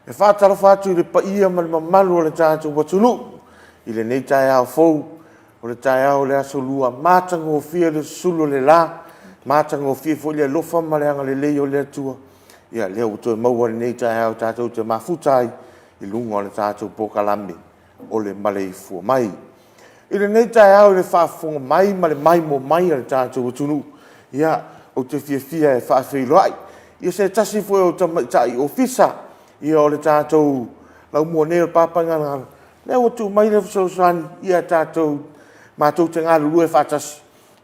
E whātara whātu le pa ia ma le mamalu o le tātou watulu. I le nei tai au fou. O le tai au le aso lua. Mātanga o fia le sulu le la. Mātanga o fia fo le lofa ma le anga le lei o le atua. Ia lea uto e maua le nei tai au tātou te mafutai. I lunga o le tātou pokalame. O le Maleifua Mai. I le nei tai au le whaafonga mai ma le mai mo mai o le tātou watunu. Ia o te fia e whaafeiloai. Ia se tasi fo o tamaitai ofisa. Ia o le tātou lau mua neo pāpanga ngā. Lea o tu mai le whausani. Ia tātou mātou te ngā lulu e whātasi.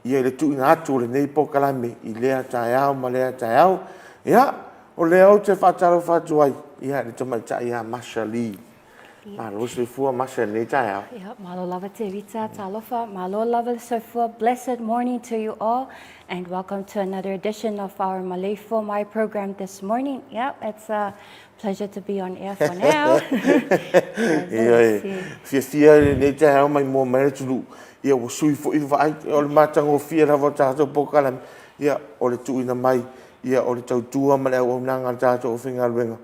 Ia le tu ina atu o le nei pokalame. I lea tai au ma lea tai au. Ia o lea o te whātaro whātuai. Ia le tamaitai ia Masha Lee. Malo soifua Masha nei tai au. Yeah, malo lava te rita talofa. Malo lava soifua. Blessed morning to you all. And welcome to another edition of our Maleifua Mai program this morning. Yep, it's a pleasure to be on air for now. Fia nei tai au mai mo mai tulu. Ia o sui fo i vai o le matanga o fia la tātou pokalam. Ia o le tuina mai. Ia o le tautua ma le o nanga tātou o whinga luenga.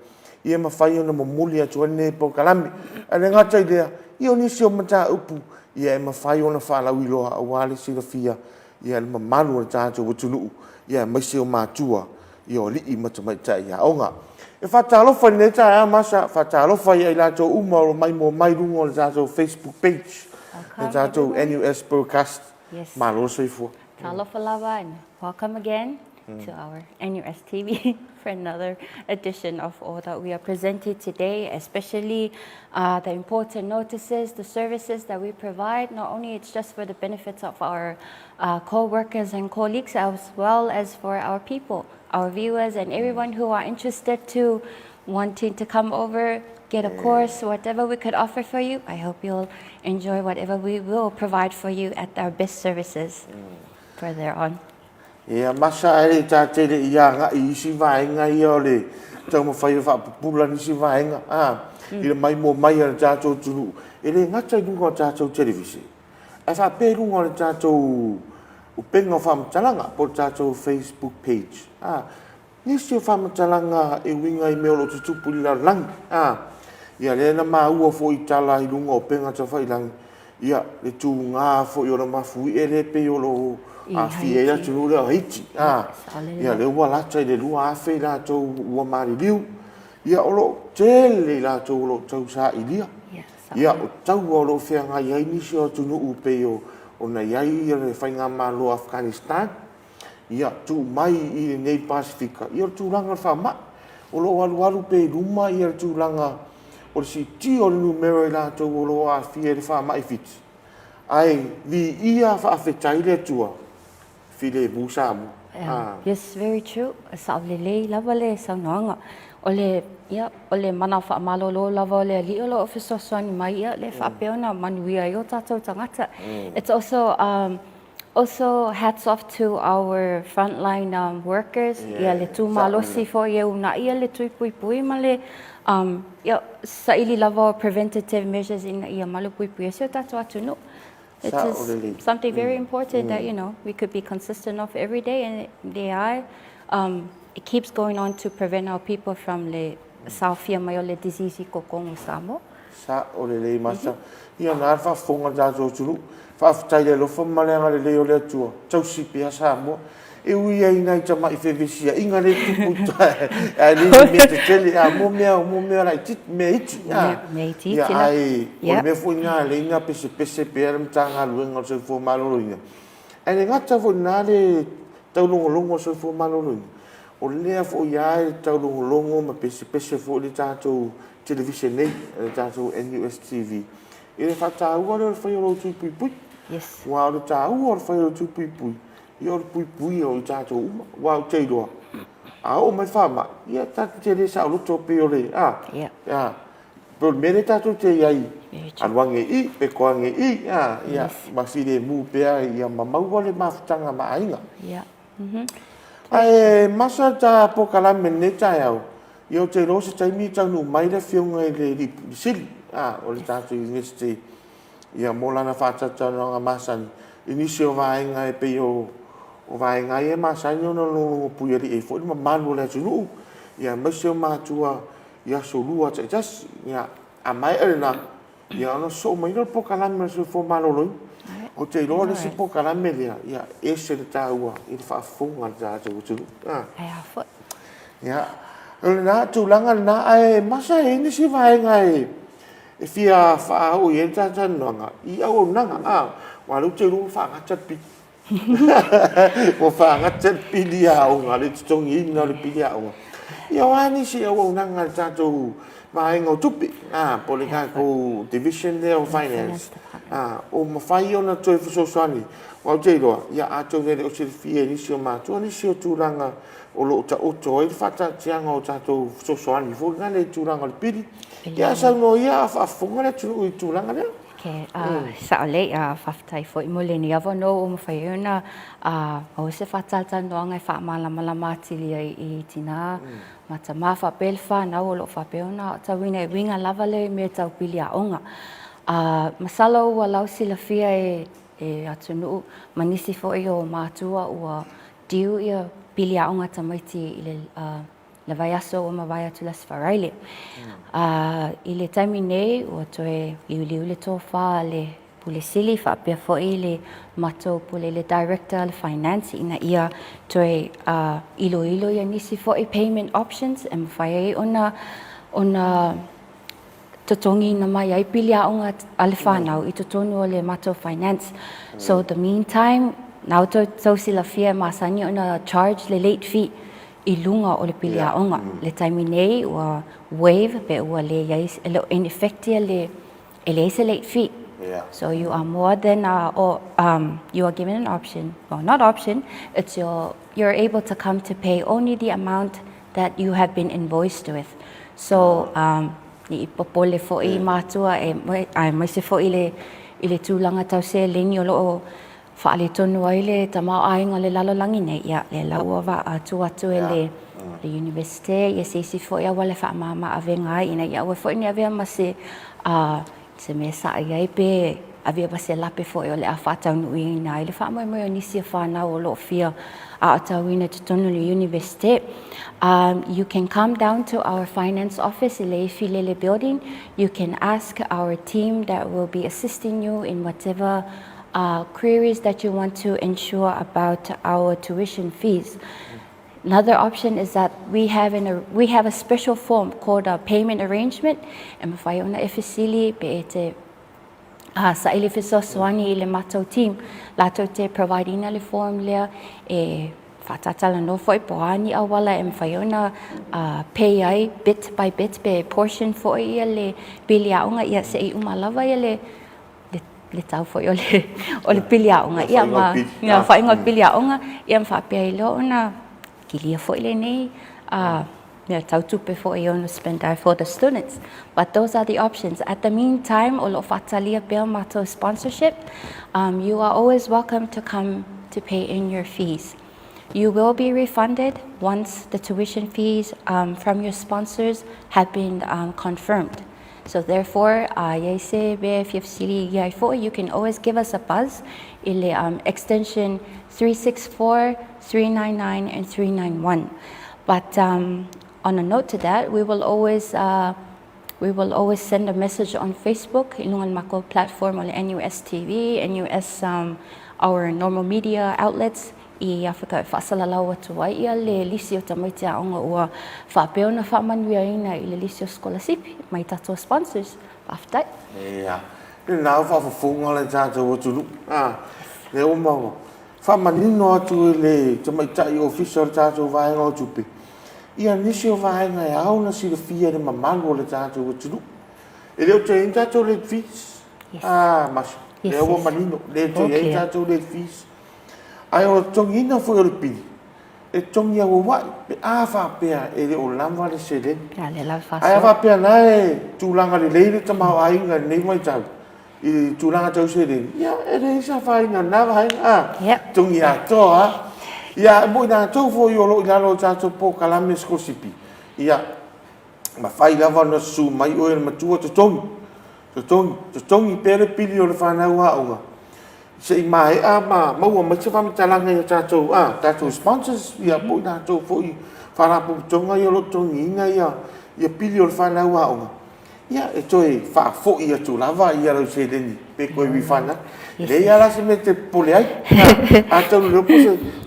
Ia mawhai ona mamuli atu ane pokalame. Ane ngata i lea, ia o nisi o mata upu. Ia e mawhai ona whalau iloha a wale sila fia. Ia le mamalu o tātou watunu. Ia maisi o mātua. Ia o lii matamaitai ia onga. E whatalofa ni nei tai a masa, whatalofa ia i lātou uma o mai mo mai runga o le tātou Facebook page. Le tātou NUS broadcast. Yes. Malo soifua. Talofa lava and welcome again to our NUS TV for another edition of all that we are presenting today, especially the important notices, the services that we provide. Not only it's just for the benefits of our co-workers and colleagues, as well as for our people, our viewers, and everyone who are interested to wanting to come over, get a course, whatever we could offer for you. I hope you'll enjoy whatever we will provide for you at our best services further on. Ia masa e ta te le ia nga I si vaenga I o le tau ma whai whapupula ni si vaenga. I le mai mo mai ana tātou tunu. E le ngata I lunga o tātou televisi. E whape lunga o le tātou upenga o whamatalanga po tātou Facebook page. Nisi o whamatalanga e winga I meo lo tutupu li la langi. Ia le na maa ua fo I tala I lunga o penga ta whai langi. Ia le tu ngā fo I o na mafui e le pe o lo a fie ia tunu le o Haiti. Ia le ua lata I le lua awhi lātou ua mari liu. Ia o lo tele lātou lo tau sa I lia. Ia o tau o lo whea ngā iai nisi o tunu upe o na iai I le whainga malo Afghanistan. Ia tu mai I le nei Pasifika. Ia tu langa whama. O lo walu pe luma ia tu langa o le si ti o le numero I lātou o lo a fie le whama I fiti. Ai, vi ia whaafetai le tua. File busa mo. Yes, very true. Saulele lava le saunanga. Ole mana wha malolo lava le li olo officer soni mai ia le whapeona manuia I o tātou tangata. It's also hats off to our frontline workers. Ia le tū malosi fo ia una ia le tui pui pui ma le sa ili lava preventative measures in ia malu pui pui so tātou atu no. It is something very important that, you know, we could be consistent of every day, and they are. It keeps going on to prevent our people from le saufia mai o le disease ko kongu samo. Sa o le lei masa. Ia nā whafonga tātou tunu. Whaafutai le lofa maleanga le leo le atua. Tau sipi a Samoa. E ui ai nai tama I whewisia. Inga le tupu tae. A ni mea te tele. Mo mea lai tit mea iti. Mea iti. Ia ai. O mea fo inga le inga pese pea rem tanga luenga o soifua malolo inga. E le ngata fo ina le taulongolongo o soifua malolo inga. O lea fo ia le taulongolongo ma pese fo le tātou television nei. Le tātou NUS TV. E le whataua le whai o lo tui pui pui. Yes. Wa o le tāua le whai o lo tui pui pui. Ia o le pui pui o I tātou uma. Wa o teiroa. O mai whama. Ia tātou te le sa o loto pe o le. Pero mene tātou te iai. Anuange I, pe koange I. Ia, ma whire mu pea ia mamaua le mafutanga ma ainga. Ia. Ai, masa tā pokalame ne tai au. Ia o te rosa taimi taunu mai le whiunga I le sili. O le tātou university. Ia molana whātatana ngā masani. Inisi o vaenga e pe o vaenga e masani o na longo pui ali e fo. Ima manu le tunu. Ia maisi o mātua ia so lua te jas ia a mai na ia no so mai no po kala me so fo malolo o te lo le si po kala me ia e se te taua i fa fonga ja tu ai a fo ia na tu langa na ai masa e ni si vai ngai e fia fa o ye ta no nga I o nanga wa lu te lu fa nga chat pi o fa nga chat pi dia o nga le tongi na le pi dia o ia wa ni si o nanga ta tu mai ngo tupi polika ko division there of finance o mafai ona toi so sani wa te ro ia a to ne o se fie ni si o ma to ni si o tu langa o lo ta o to I fata tianga o ta to so sani fo nga le tu langa le pili ia sa no ia fa fonga le tu langa le ke sa le faftai fo imole ni ava no o mafaiona o se fatata no nga fa mala mala matili I tina mata mafa pelfa na o lo fa peona ta winga lava le me tau pilia onga masalo wa lau sila fia e atunu manisi fo o matua o diu ia pilia onga tamaiti ile le vai aso o ma vai atu las faraile I le taimi nei o toe liu le tofa le pule sili fa pe fo le mato pule le director le finance ina ia toe ilo ia nisi fo payment options e mawhai ona totongi na mai ai pilia onga ale whanau I totonu o le mato finance so the meantime nau tau sila fia masani ona charge le late fee I lunga o le pilia onga le taimi nei ua wave pe ua le yais in effect le late fee so you are more than you are given an option well not option it's you're able to come to pay only the amount that you have been invoiced with so I popole fo I matua mai se fo I le tūlanga tau se leni o loo whaale tonu ai le tamau ainga le lalo langi nei ia le laua wa atu le universite ia se fo ia wale wha mama avenga ina ia ua fo ni avea ma se me sa ai pe avea ma se lape fo ia le a whatau nui ina le wha mai o nisi a whanau o loo fia a atau ina te tonu le universite you can come down to our finance office in Maleifua building you can ask our team that will be assisting you in whatever queries that you want to ensure about our tuition fees. Another option is that we have a special form called a payment arrangement. And if I own a FSili, be sa ile swani ile mato team, lato te providing le form le fatatala no foi poani awala em faiona pay ai bit by bit be portion for ile bilia unga ia se umalava ile le tau foi o le pilia onga ia ma nga fa inga pilia onga ia fa pe lo na kilia foi le nei tau tupe foi on spend there for the students but those are the options at the meantime o lo fatalia pe mato sponsorship you are always welcome to come to pay in your fees you will be refunded once the tuition fees from your sponsors have been confirmed. So therefore, you can always give us a buzz. Extension 364, 399, and 391. But on a note to that, we will always send a message on Facebook, Ilungan Mako platform on NUS TV, NUS our normal media outlets. I Africa whasalalaua tuai ia le lisi o tamaiti a onga ua whapeona whamanuia ina I le lisi o scholarship mai tato sponsors whaftai. Ia, nā whawhawhunga le tātou o tunu. Le o maua. Whamanino atu le tamaitai official tātou vaenga o tupi. Ia nisi o vaenga e au na sila fia le mamalu o le tātou o tunu. E leo te in tātou le fees. Mas. Le o manino. Le te in tātou le fees. Ai o tongina foi o pili. E tongi au wai pe a fa pea e le o lama le sele. Ya le la fa. Ai fa pea na e tulanga le leile tama ai nga nei mai tau. I tulanga tau sele. Ya e le sa fa nga na vai tongi a to Ya mo na to fo yo lo la lo ta to po kalame skosipi. Ya ma fai lava no su mai o e matua to tongi. To tongi pere pili o le fa na wa onga. Se mai ma mau ma se fam talanga ya tato sponsors ya po na to fo i fara po tonga yo lo tongi nga ya ia pili o le whanau a onga. Ia e toi whaafo ia tu lava ia rau se leni pe koe wi whana. Le ia la se me te pole ai. A tau lopo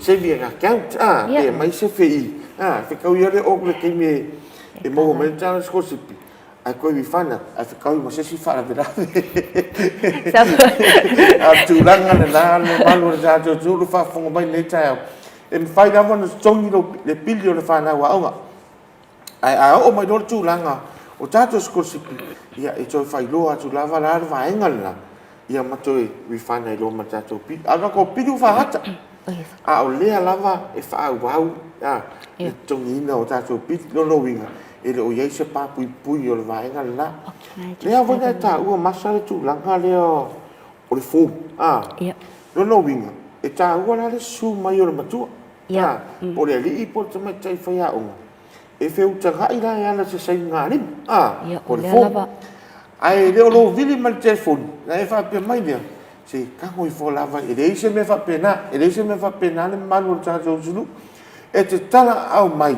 se via account. E mai se whei. Whikau ia le o le keime e mo me tana skosipi. Ai koe wi whana. Ai whikau ma se si whana vera. A tu langa le la le malu le tātou tūru whaafonga mai nei tai. E me whai rawa na tongi le pili o le whanau a onga. Ai a o mai lor tūlanga o tātou skosipi ia e toi whai loa atu lava la arwa engala ia matoi wi whana i lo ma tātou pili. Aga ko pili u whahata. A o lea lava e whaau wau e tongi ina o tātou pili lolo winga e le o iei se pāpui pui o le wa engala la. Lea wana e tā ua masa le tūlanga lea o le fō. Lolo winga e tā ua la le su mai o le matua. O le ali i po te mai tai whai a onga. E wheu tanga i la e ala se sai ngā rim. O le fō. Ai leo lo vili ma le telefoni. Na e whapea mai lea. Se kango i fō lava. E le ise me whapea na. E le ise me whapea na le manu o tātou sunu. E te tala au mai.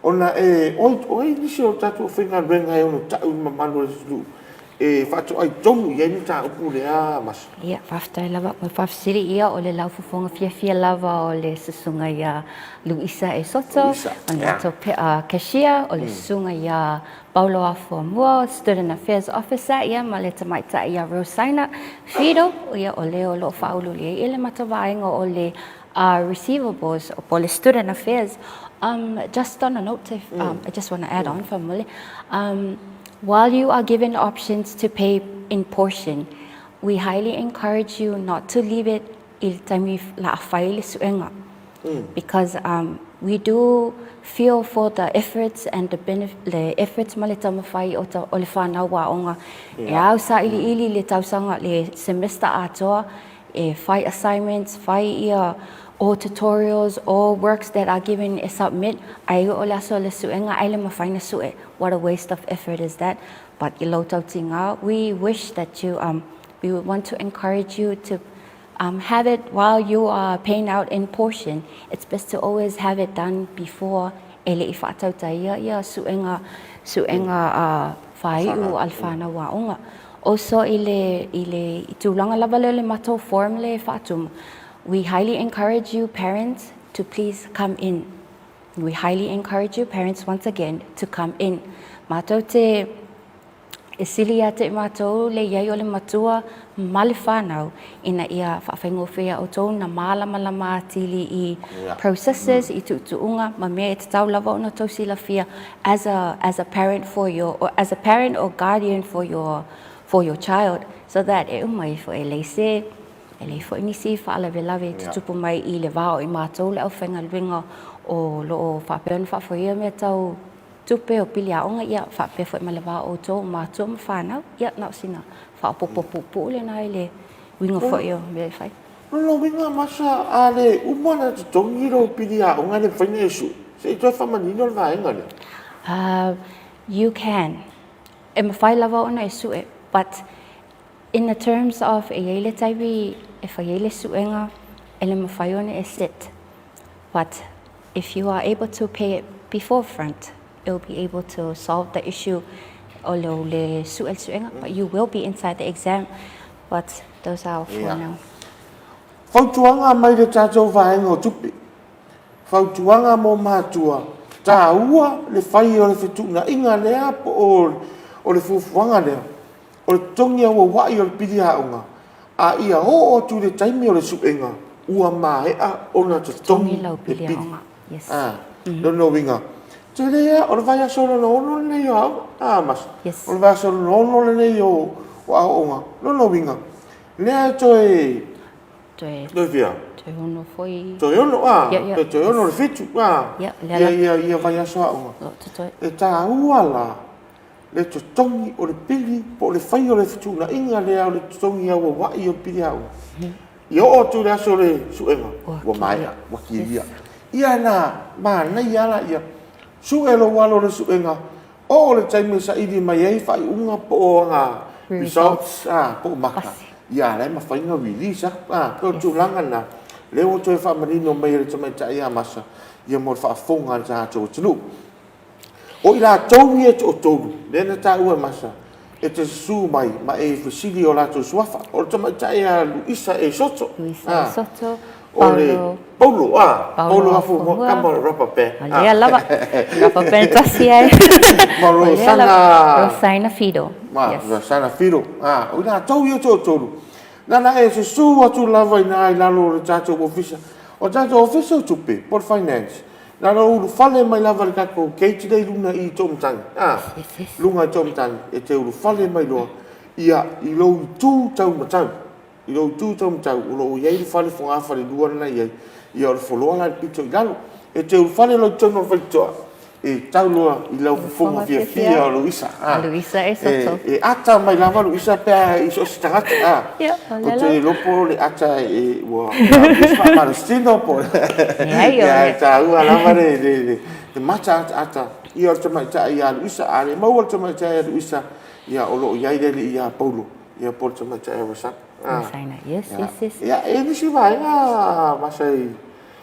Ona e oi nisi o tātou whenga renga e ono tau ma manu o sunu. E whatu ai tongu i eni tā upu lea masa. Ia, whaftai lava. Mai whafsiri ia o le laufufonga fia lava o le susunga ia Luisa e Soto. O le ato cashier o le susunga ia Paulo Afuamua, Student Affairs Officer ia ma le tamaita ia Rosaina Fido ia o leo lo whaulu lia. I le matawainga o le receivables o le Student Affairs. Just on a note, I just want to add on for Mule. While you are given options to pay in portion, we highly encourage you not to leave it il time la faile suenga, because we do feel for the efforts and the efforts maleta mafai o le whanau wa onga. E au sa ili le tausanga le semester atoa e fai assignments, fai ia or tutorials or works that are given a submit. Ai o la so le suenga ai le mafai na sue. What a waste of effort is that? But ilo tautinga, we wish that you we would want to encourage you to have it while you are paying out in portion. It's best to always have it done before ele ifatauta ia suenga fai u alfana wa onga. Also ile itulanga lava le mato form le fatum. We highly encourage you parents to please come in. We highly encourage you parents once again to come in. Mato te isilia te mato le iai o le matua male whanau ina ia whawhaingofea o tō na malama tili I processes I tuunga ma mea e te tau lava o na tausi la fia as a parent as a parent or guardian for your child, so that e umai fo e leise e le fo inisi whaalawe te tupu mai I le wao I mātou le au whenga luinga o loo whapeon whafoia me tau tupe o pili a onga ia whape fo I ma le wao o tō mātou ma whanau ia nau sina whaopopopopo le nai le winga fo I o me whai. Lo winga masa a le umana te tongi ro pili a onga le whaine esu. Se I toi whamanino le vaenga le? You can. E ma whai lava ona esu e, but in the terms of e ele taiwi e whaiele suenga ele mawhaione e sit. But if you are able to pay it before front, it will be able to solve the issue o le suenga, but you will be inside the exam. But those are for now. Whautuanga mai le tātou whaenga o tupi. Whautuanga mo mātua. Tā ua le whai o le whetuna inga lea po o le fufuanga lea. O le tongi au wai o le pili haunga. A ia o tu le taimi o le suenga. Ua maea o na te tongi le pili. Yes. No winga. Te lea o le vai asolo no ono le nei au. Mas. O le vai asolo no ono le nei o au onga. No winga. Lea toi via. Toi ono foi. Toi ono toi ono le fitu. Ia vai aso aunga. E tā ua la. Le tongi o le pili po le whai o le whetuna inga lea o le tongi au wai o pili au. Ia o tu le aso le suenga. Wa maia, wa kiria. Ia na, nei ala ia. Suelo walo le suenga. O le taime sa idi mai ei whai unga po o nga results. Po maka. Ia le ma whainga release. Ko tu langa na. Leo toi whamarino mai le tamai ta ia masa. Ia mo le whaafonga ta ato tunu. o ila tau ia to tolu le na ta ua masa e te su mai ma e fasili o la to suafa o tama tai a Luisa e soto Luisa Soto, Paulo afu mo kamo rapa pe Olea lava. Rapa pentasi ai. Rosana Fido. Rosana Fido o ila tau ia to tolu nana e se su atu lava ina i lalo le tato ofisa o tato ofisa tupe por finance na ro fale mai lava le kako keiti dei luna i tomtang lunga i tomtang e te uru fale mai lo ia i lo tu tau matau i lo tu tau matau lo ia i fale fonga fale lua na ia ia o folo la pito i galo e te uru fale lo tono fale toa e tau loa i lau fonga fia o Luisa Luisa e soto e ata mai lava Luisa pe i so stangata o te lopo le ata e ua Luisa Palestino po ia ta ua lava le mata ata ia o te mai ta ia Luisa ale mau o te mai ta ia Luisa ia o lo ia ile ia Paulo ia por te mai ta ia wasa yes ia e nisi vai masai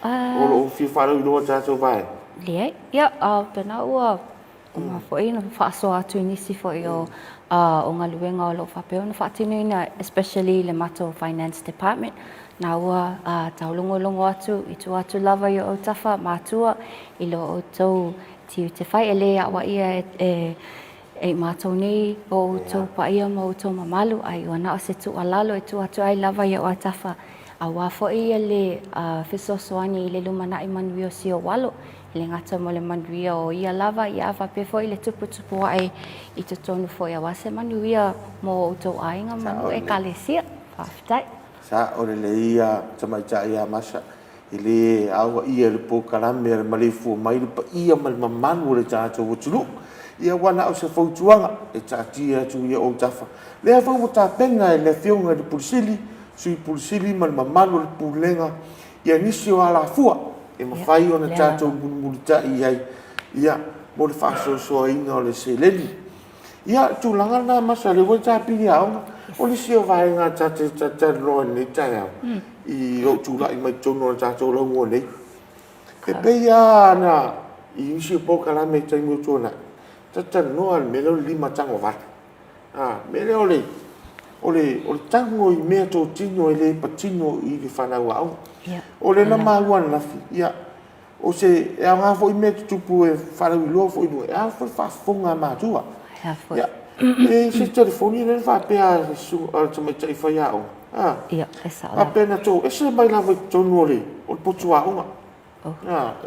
o lo fi faro i loa tato vai Lei, ia, tana ua, ma foi na whaaso atu inisi foi o ngā luenga o lo whapeo na whaatinuina, especially le mato finance department. Nā ua taulongo atu, i tu atu lava i o tafa mātua, i lo o tau tiu te whai e le awa ia e mātou nei o tau paia ma o tau mamalu, ai o nao se tu alalo e tu atu ai lava i o tafa. A wā foi ia le whisosoani i le lumana i manui o si o walo, le ngata mo le manuia o ia lava i awa pe foi le tupu ai i te tonu foi a wase manuia mo o tau ainga manu e kalesia whaftai. Sa o le ia tamaita ia masa i le awa ia le po kalame le Maleifua Mai le pa ia ma le mamanu le tātou wutulu ia wana o se fautuanga e tātia tu ia o tafa. Lea whau mo tāpenga e le fionga le pulisili sui pulisili ma le mamanu le pulenga ia nisi o ala fua e mawhai o na tātou mulita i ai ia mo le whaasosoa inga o le seleni ia tūlanga na masa le wai tāpini aonga o le sio vai ngā tātou loa nei tai au i o tūla i mai tono na tātou laungo nei e peia na i isi o poka la me tai mo tōna tātou noa le mele o le lima tango vata mele o le tango i mea tō tino i le patino i le whanau aonga o le na mahuana nafi ia o se e a ngā fo i mea tupu e whanau i loa fo i nua e a fo i whafonga mātua ia e se telefoni e whapea su a tamaitai whai au ia e sa a pena tō e se mai lava i tonu o le potu aonga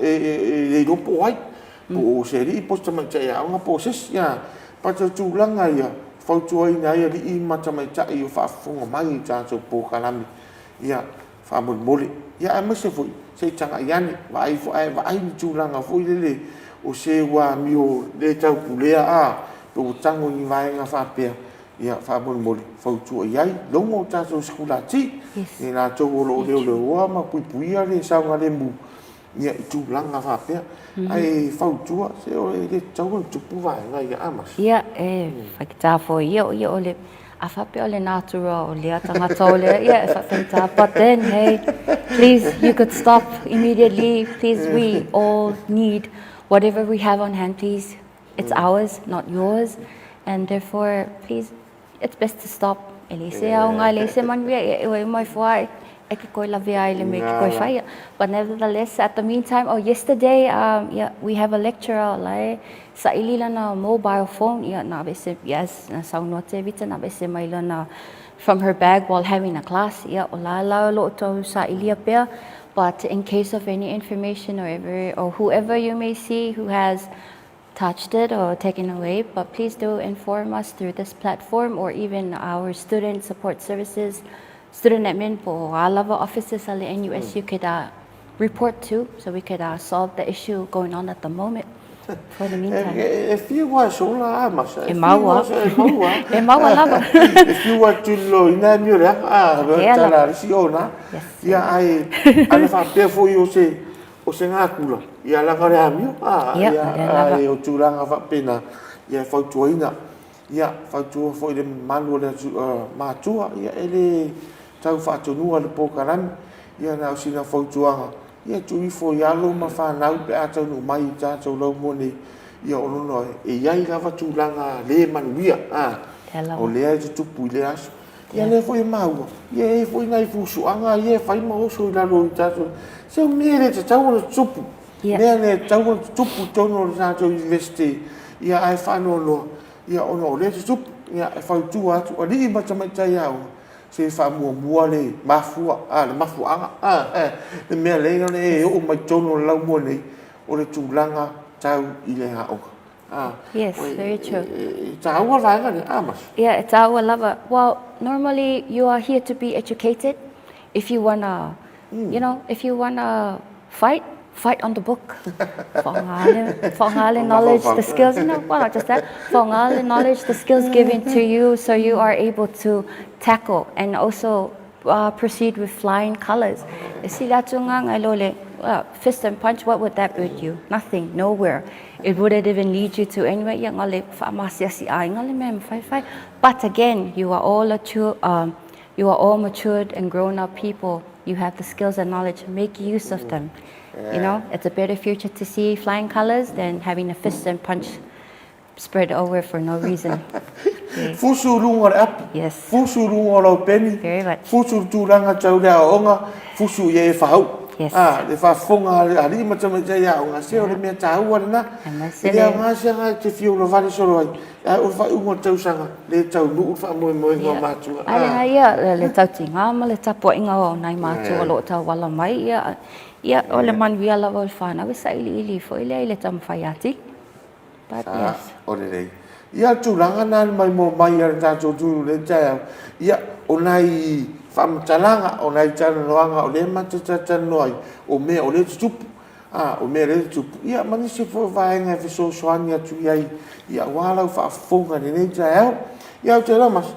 e ropo ai po o se ri po tamaitai aonga po ses ia pata tūlanga ia whautua ina ia li i matamaitai o whafonga mai i tātou po kalami ia whamon ia e mese foi se tanga iani vai fo ai vai ni tūlanga foi le o se wa mio le tau pulea po tango ni vai nga whapea ia whamon mole whautua iai longo tātou skulati ni nā tō lo leo ma puipuia le saunga le mu ia i tūlanga whapea ai whautua se o le tau tupu vai nga ia amas ia e whakita fo ia o le a whape o le nātura o lea tangata o lea, yeah, if I think that, but then, hey, please, you could stop immediately, please, we all need whatever we have on hand, please, it's ours, not yours, and therefore, please, it's best to stop. Elise au ngai lese manuia e mai fwai e ke koi lawe ai le me ke koi whaia. But nevertheless, at the meantime, yesterday, yeah, we have a lecturer, like, sa ili lana mobile phone, yeah, na bese, yes, na saunote vita, na bese mai lana from her bag while having a class, yeah, o la la lo to sa ili apea. But in case of any information or whoever you may see who has touched it or taken away, but please do inform us through this platform or even our student support services, student admin for all of our offices at the NUS you could report to, so we could solve the issue going on at the moment. For the meantime. If you want to la masa. E maua lava. If you want to lo ina miura tala si ona. Ia ai ana fa pe fo yo se o se ngakula. Ia la kare amio. Ia o turanga fa pena. Ia fa tuina. Ia fa tu fo le malu le matua ia ele tau fa tunua le pokaran. Ia na sina fo tuanga. Ia tu i fo ia lo ma fa nau pe ata no mai ta to lo moni ia ono no e iai lava tūlanga le manuia o lea i tupu i le aso ia le foi mau ia e foi ngai fusuanga ia fai ma oso i lalo i tato se mea le tatau o tupu mea le tatau o tupu tono o tato university ia ai whanolo ia ono le tupu ia e fai tu atu o li i matamaitai au se fa mua le mafua le mafuanga le mea le e o mai tono lau mo nei o le tūlanga tau i le hao. Yes, very true. Taua vaenga ni amas. Yeah, taua lava. Well, normally you are here to be educated. If you wanna, if you wanna fight on the book. Whangale knowledge, the skills, well, not just that. Whangale knowledge, the skills given to you, so you are able to tackle and also proceed with flying colors. See that fist and punch, what would that bring you? Nothing, nowhere. It wouldn't even lead you to anywhere. But again, you are all matured and grown up people. You have the skills and knowledge. Make use of them. It's a better future to see flying colors than having a fist and punch spread over for no reason. Fusu lunga ap. Yes. Fusu lunga lau peni. Very much. Fusu tūranga tau rea onga. Fusu ye whahau. Yes. Le whafonga ali matamata ia onga. Se o le mea tāua rena. Ia ngā sianga te whio lo vale soro ai. O wha unga tau sanga. Le tau nuu wha moe ngā mātua. Alenga ia le tau tinga ma le tapo inga o nai mātua lo tau wala mai ia o le manuia lawa o whāna. Wesa ili fo ile le tam whaiati. But yes. O le rei. Ia tūranga nāni mai mō mai ara tātou tūru le tāiau. Ia o nai whamatalanga, o nai tāna noanga, o le matatata noi, o mea o le tupu. O mea le tupu. Ia mani se fo vaenga e fiso soani atu iai. Ia wālau whaafonga ni nei tāiau. Ia o te ramas.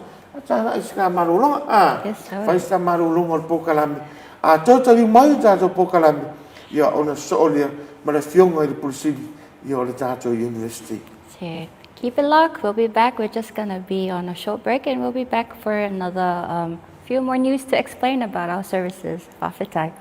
Tāna iska marulonga. Whaista marulonga o pokalami. Tautari mai tātou pokalami. Ia ona soolea ma le fionga i le polisiri. Ia o le tātou university. Sure. Keep it locked. We'll be back. We're just going to be on a short break and we'll be back for another few more news to explain about our services. Whawhetai.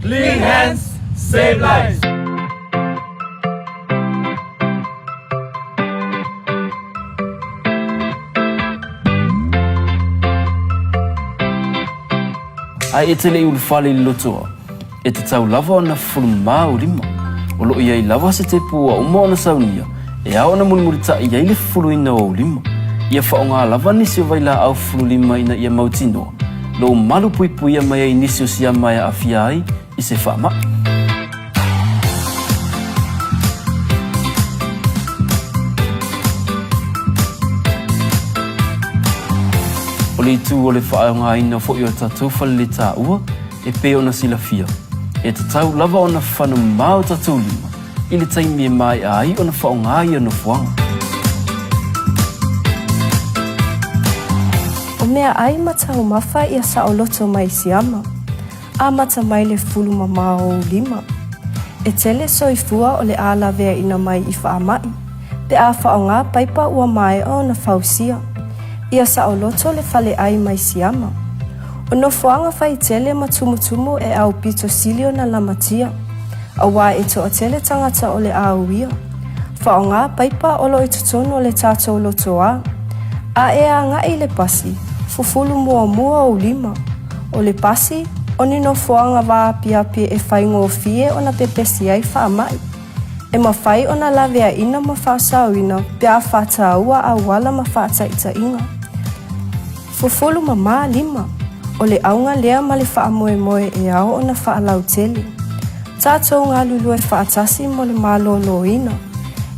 Clean hands, save lives. Ai etele ul fale lotoa. E te tau lava ona fulma o lima. O lo iai lava se te pua o mo na saunia. E ao na mulmurita iai le fulu ina o lima. Ia whaonga lava nisi o vaila au fulu lima ina ia mautinoa. Lo malu pui pui ia mai ai nisi o sia mai a afia ai i se whaama. O le tu o le whaonga ina fo i o tatou whale tā ua e pe ona sila fia. E te tau lava ona whanu mao tatou lima. I le taimi e mai ai ona whaonga i ana fuanga. O mea ai matau mawha ia sa o loto mai siama. A mata mai le fulu mamao lima. E tele soifua o le ala vea ina mai i whaamai. Pe a whaonga paipa ua mai o na fausia. Ia sa o loto le fale ai mai siama. O no foanga fai tele ma tumutumu e au pito silio na lamatia. Awa e to atele tangata o le auia. Fa o ngā paipa olo i tutonu o le tātou lotoa. A e a ngā i le pasi, fufulu mua mua o 5. O le pasi, o ni no foanga wā api e whaingo o fie o na pepesi ai wha mai. E mawhai o na lawe a ina ma whaasauina, pia whata aua a wala ma whata ita inga. Fufulu ma 5. O le aunga lea ma le wha moe moe e ao o na wha lau tele. Tātou ngā lulu e wha atasi mo le malolo ina.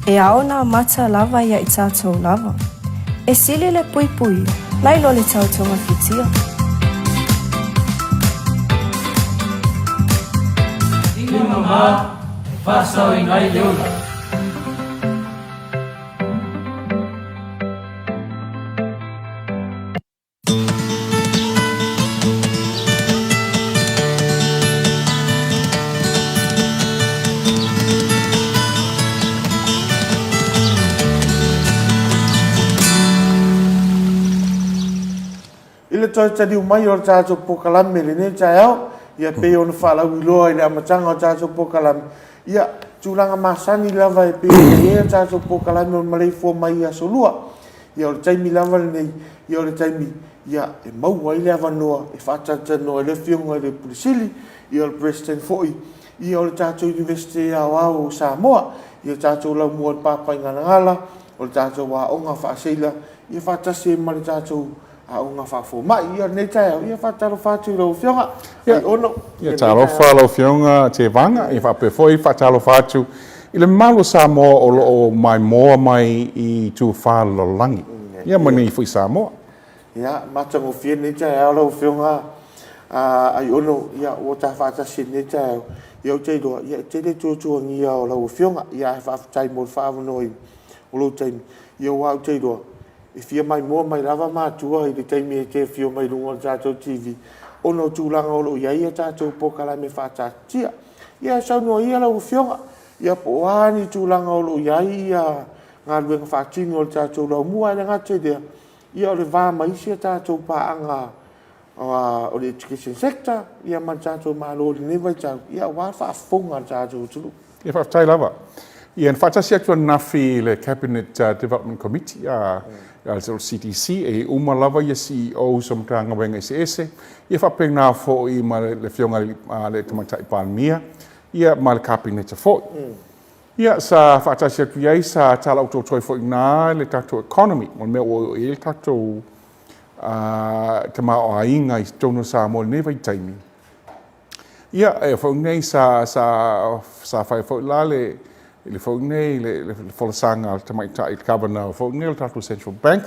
E ao na mata lava ia i tātou lava. E sili le pui pui, lai lo le tautonga fitia. Ina mama, whasau i ngai leola. Ile toi tadi umai o tātou pokalame le ne tai au. Ia pe o na whalau i loa i le amatanga o tātou pokalame. Ia tūranga masani lava e pe o tātou pokalame o Maleifua Mai August. Ia o le taimi lava le nei. Ia o le taimi ia e maua i le avanoa e whatatano e le whiunga i le pulisili. Ia o le president foi. Ia o le tātou university au au o Samoa. Ia tātou lau mua le pāpai ngana ngala. O le tātou wa onga whaaseila. Ia whatase ma le tātou a unga whafo mai ia nei tai ia whataro whatu lau whionga ai ono ia talo whalau whionga te vanga i whapefoi whatalo whatu i le malo Samoa o mai moa mai i tu whalo langi ia mani i fui Samoa ia matango whia nei tai au lau whionga ai ono ia o ta whatasi nei tai au ia o tei doa ia te le tuatua ngia o lau whionga ia e whaftai mo whaavonoi o lau taimi ia o au tei doa e fia mai mua mai lava mātua i le taimi e te fio mai lunga o tātou TV. Ono tūlanga o lo ia ia tātou pokala me whātātia. Ia saunua ia lau whionga. Ia po ani tūlanga o lo ia ia ngā luenga whātini o tātou lau mua e ngate dea. Ia o le vā maisia tātou pāanga o le education sector. Ia man tātou mālo le nevai tātou. Ia wā whaafonga tātou tulu. ia whaftai lava ia en whatasi atu nafi le Cabinet Development Committee al CDC e uma lava ia CEO somtanga wenga ese ia whapena fo i ma le whionga le tamatai palmia ia ma le cabinet fo ia sa whatasi atu iai sa tala auto toi fo ina le tato economy mo me o il tato tama o ainga i tono sa mo ne vai taimi ia e fo nei sa fai fo la le nei le folosanga tamatai governor fo nei tato central bank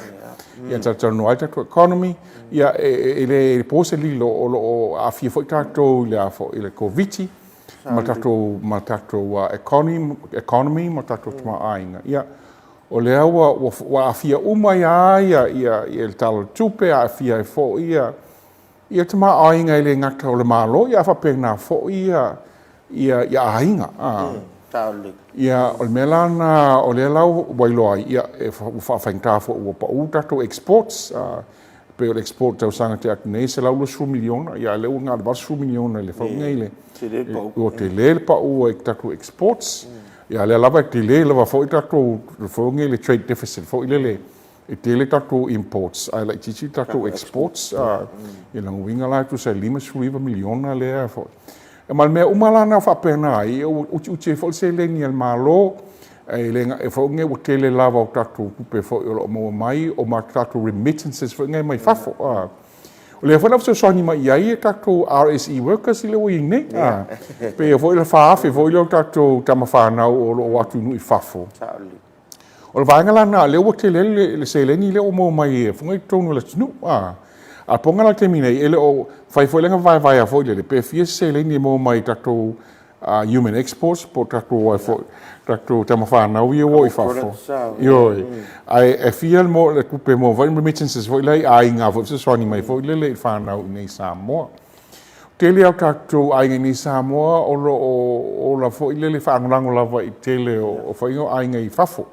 ia tato no ai tato economy ia ele pose lilo o a fia fo tato le fo ile covid ma tato economy ma tato tama ainga ia o le aua wa afia uma ia il talo tupe a afia e fo ia tama ainga ile ngata o le malo ia fa pena fo ia ainga ia o le melana o le lau wailoa ia e fa fainta fo o pa u tato exports pe o export tau sanga te akne se lau lo su miliona ia le unga le su miliona le fa ngile o te le pa u e tato exports ia le lava te le lava fo tato fo ngile trade deficit fo ile e te le tato imports ai like chichi tato exports ia lang winga la tu se 5 miliona le fo e mal me umalana fa pena ai u che fo se le ni al malo e le fo nge u te le lava o tato pe fo o mo mai o ma tato remittances fo nge mai fafo o le fo so ni mai ai tato RSE workers le wi ne pe fo le fa fo le tato tamafa na o atu nu fafo o le vaenga lana le o te le se le ni le o mo mai fo nge tonu le tnu a ponga la termina ele o fai foi lenga vai a foi le pe fie se le ni mo mai tato human exports po tato tato tamafa na wi o fa fo yo ai e fie mo le kupe mo vai remittances foi le ai nga fo so ni mai foi le fa na nei Samoa tele au tato ai ni Samoa o la foi le fa ngango la vai tele o foi ai nga I fa fo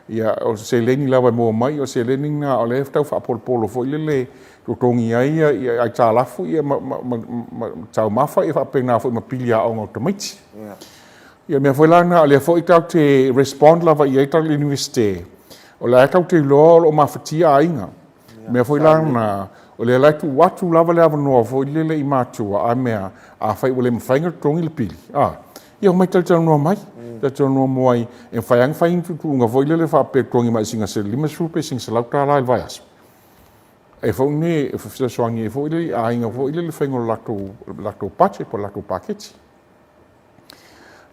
ia o se leni lava mo mai o se leni nga o le tau fa polo fo ile to tongi ai ai talafu ia ma tau mafa ia fa pena fo ma pilia o automati ia me foi lana o le fo itau te respond lava ia tau university o le tau te lo ma fatia ainga me foi lana o le lai tu watu lava le avanoa fo ile i matua a mea a fai o le mawhainga tongi le pili ia mai tau noa mai tau noa moai e whaiang whaing tutunga fo ile le wha pe tongi mai singa se lima supe singa se lau tāla il vai asu e fo ne e fo soangi e fo ile a inga fo ile le whaingo lato pache po lato paketi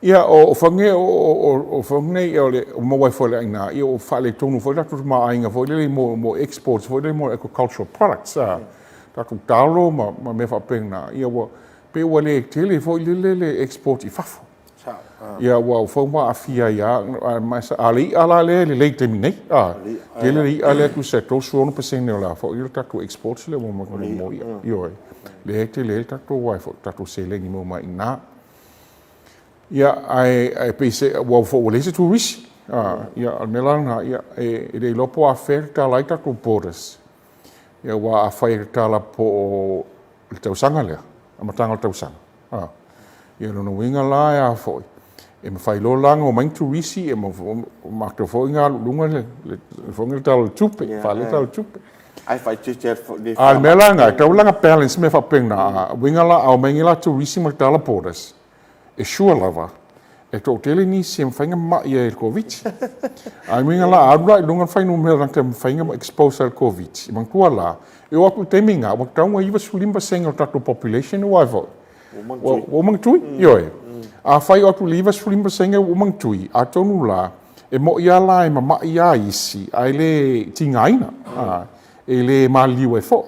ia o whange o whange o le o mawai fo le aina ia o whale tonu fo lato ma a inga fo ile mo exports fo ile mo agricultural products tato talo ma me wha pena ia wa pe wa le tele fo ile le export I fafo ia wa fo ma afia ia ma ali ala le te minei le ale tu se to suono pesene la fo il tato exports le mo io le tele tato wa fo tato se le ni mo ma ina ia ai pese wa fo le se tu risk ia almelanga ia e le lopo aferta lai tato borders ia wa aferta la po il tau sanga le amatanga tau sanga ia no winga la ia fo e me fai lo langa o main turisi e ma to fo inga lunga le fo ngal tal tupe fa le tal tupe ai fai te al melanga tau langa balance me fa pena winga la au main la turisi ma tala podas e sure lava e to tele ni sim fanga ma ia el covid ai winga la abra lunga fai no me rang tem fanga expose al covid mang tua la e o ku teminga o tau ngai va sulimba senga tato population o avo o mang tui yo a fai o tu livas fulimba senga o mang tui a tonu la e mo ia la e ma ia isi ai le tingaina e le maliu e fo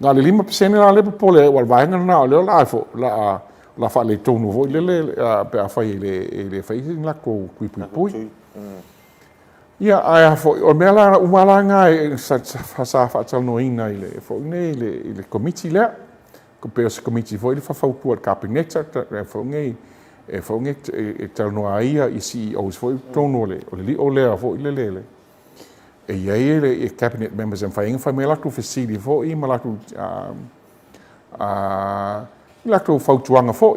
nga le 5% la le pole wal vainga na le la fo la fa le tonu vo le pe a fai le fai la ko pui ia ai fo o mela o malanga e sa fa tal no ina ile fo le committee le ko pe se committee vo ile fa fa tu al cabinet fo ngai e fo ngai e tal no ai I CEOs fo tono le o le o le fo ile le e ia le cabinet members en fainga fa mela tu facility fo I mala tu la tu fa tuanga fo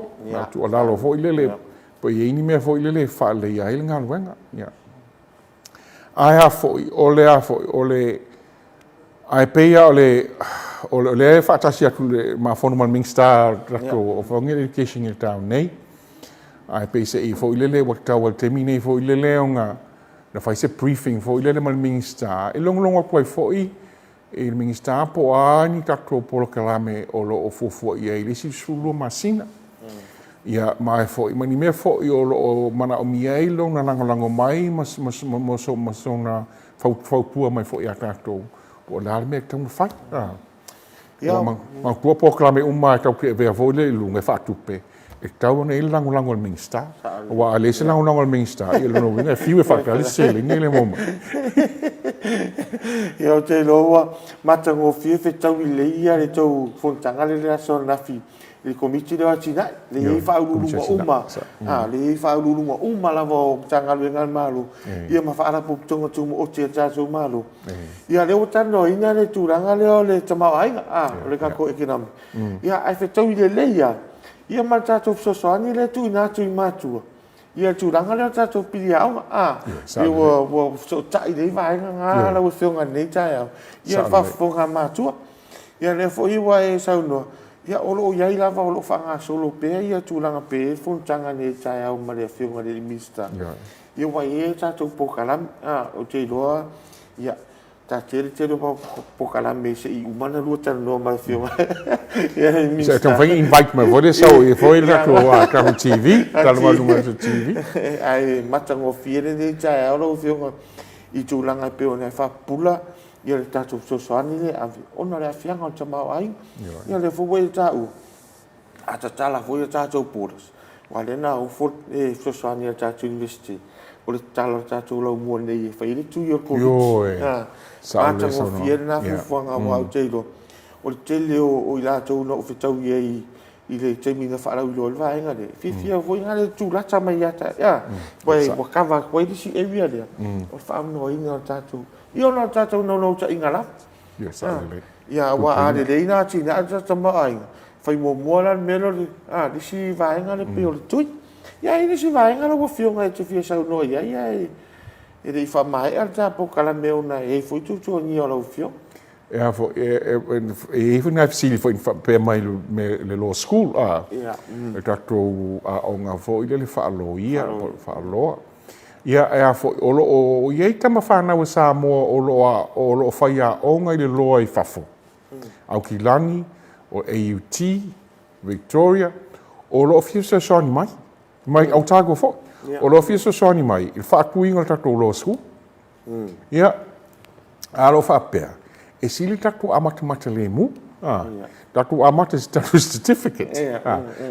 tu ala lo fo ile le po ia ni me fo ile le fa le ia ile ngal wenga ia ai fo o le ai peia o le fa tasia tu le ma fo normal mingstar rato o fo ngai education in town nei ai pese I fo ile le wakta wal termine fo ile le onga na fai se briefing fo ile le mal mingstar e long ko fo I e mingstar po ani tato po kalame o lo o fo ia ile si sulu masina ia mai fo I mani me fo I o mana o miai lo na lango mai mas na fo pua mai fo ia tato o la me tão fai ia ma tua po kalame uma tau ke ve vo le lunga fa tupe e tau na il lango al mingstar wa ale se lango al mingstar il no vinga fiu e fa ka le sele ni le moma ia te loa mata ngo fe tau I le ia le tau fontanga le so na fi le komiti le atina le fa ulu uma le fa ulu uma la vo tanga le ngal malu ia ma fa ala pu tonga tu o te so malu ia le utano ina le turanga le tama ai le ka ko ekinam ia ai fe tau le ia ma tato sosoani le tu ina tu matua ia turanga le tato piliao ia wo so tai le vai nga la wo fionga nei tai ia fa fonga matua ia le fo iwa e sauno ia olo ia ila va olo fanga solo pe ia turanga pe fontanga nei tai au ma le fionga le mista ia wa e tato pokalam o te loa ia ta tere pokalam me se I umana lu tan no ma fionga ia mista se então invite me vou deixar e foi lá com TV tá no número de TV ai matango fiere de tai au fionga I turanga pe ona fa pula ia le tatou sosoani le avi ona le afiaga o tamao ai ia le foi tau a tatala foi tatou puras wa le na o fo e sosoani le tatou university o le tala tatou lau mua nei fai le tu yo ko sa le so no fier na fuanga wa o teilo o le tele o I latou no fetau ia ile temi na fa la ulo va nga le fifia foi nga le tu la chama ya ta ya poi mo kava poi di si area le o fa no inga tatu io no tatu no cha inga la Yes, absolutely. ya wa ale le ina chi na ta ma ai fai mo mo la melo di si va nga le pe o tu ya ini si va nga lo fio nga te fia sa no ya e dei fa mai al ta po kala me una e foi tu ni o lo fio Ja, even if sili for per mai le law school e tatou o nga fo ile le faaloia faaloa ia fo o ia tama fana wa sa mo o lo faia o nga le loa I fafo au Kilangi o AUT Victoria o lo ofisa soni mai au tago fo o lo ofisa soni mai il fa kuinga tatou law school ia a lo fa per e sili taku amata lemu taku amata taku certificate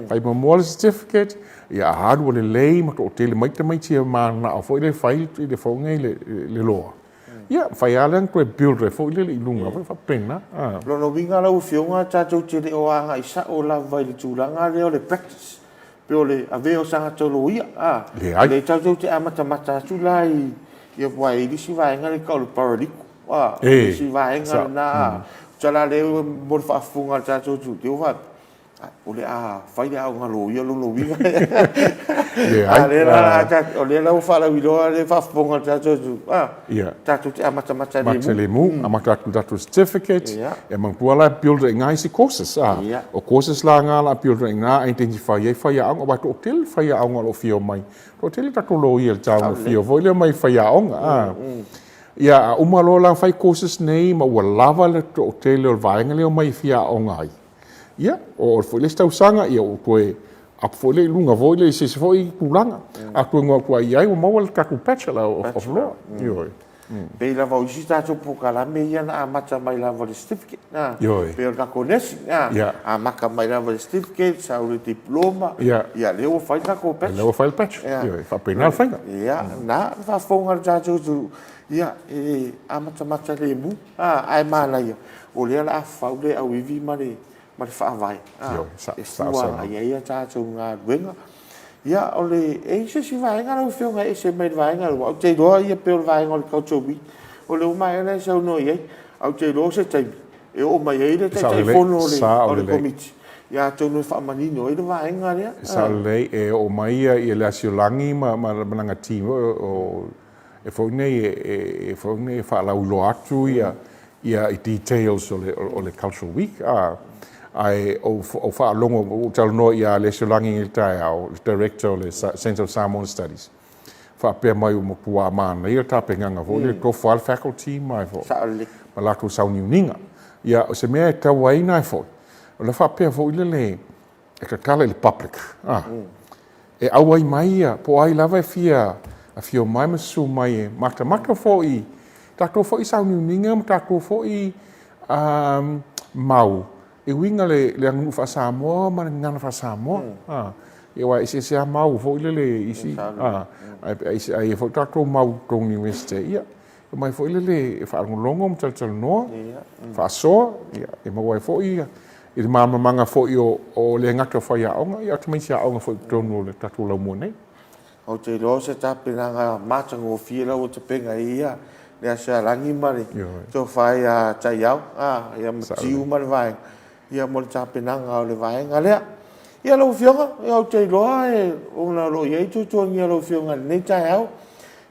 fai memorial certificate ia hard le lei ma to tele mai mai tia mana a foi le fai le fonga le loa ia fai alan ko build foi le ilunga fa pena lo no vinga la ufionga tatou tele o anga isa o la vai le tulanga le practice pe ole aveo sanga tolo ia le tatou te amata tulai ia vai disi vai ngale ka le paradico si vai nga na chala le mo fa funga cha chu chu tu va ole fai le nga lo yo lo vi ale la cha ole la fa la video le fa funga cha chu chu cha chu amata le mu amata tu certificate e man puala build ngai si courses o courses la nga la build nga identify e fa ya ang ba to hotel fa ya ang lo fio mai hotel ta to lo ye cha fio vo le mai fa ya ang ia umalo lang fai courses nei ma wa lava le to hotel o vainga le mai fia o ngai ia o foi le stau sanga ia o koe a foi le lunga voi le se foi kulanga a koe ngo koe ia o mau le kaku bachelor of law yo pe la va usi ta to pokala me ia na amata mai la vol certificate na pe la konesi a maka mai la vol certificate sa o diploma ia le o fai ta ko bachelor le o fai bachelor yo fa penal fai ia na fa fonga ja jo ia amata le mu ai mana ia o le la fa le au vivi mare fa vai sa ia ta cho nga wenga ia o le se vai nga o fio nga se mai vai nga o te do ia pe vai nga o cho bi o le mai le so no ia o te do se te e o mai ele te fono le komiti ia to no fa manino e vai nga ia sa le e o mai ia le asiolangi ma nanga team o e foi nei fa la ulo atu ia I details o le cultural week ai o fa longo o tal no ia le solangi il tai au director le Center of Samoan Studies fa pe mai o pua mana ia ta penganga vo le ko fa faculty mai vo ma la ko sauni uninga ia o se me ta waina fo o le fa pe vo le e ka kala le public e awai mai ia po ai lava fia a fio mai masu mai mata fo I tato fo I sauni uninga tato fo I mau e winga le anu fa Samoa ma ngana fa Samoa e wa isi se mau fo le isi ai fo tato mau ko university ia mai fo le fa longo tal no fa so e mo wai fo ia e mama manga fo o le ngata fo ia onga ia tmai sia onga fo tono le tato la mo nei o te lo se tape nga matango fiela o te penga ia le asa rangi mare to fai a taiau ia matiu mar vai ia mo tape nga o le vai nga le ia lo fionga ia o te lo e ona lo ia tu ia lo fionga nei taiau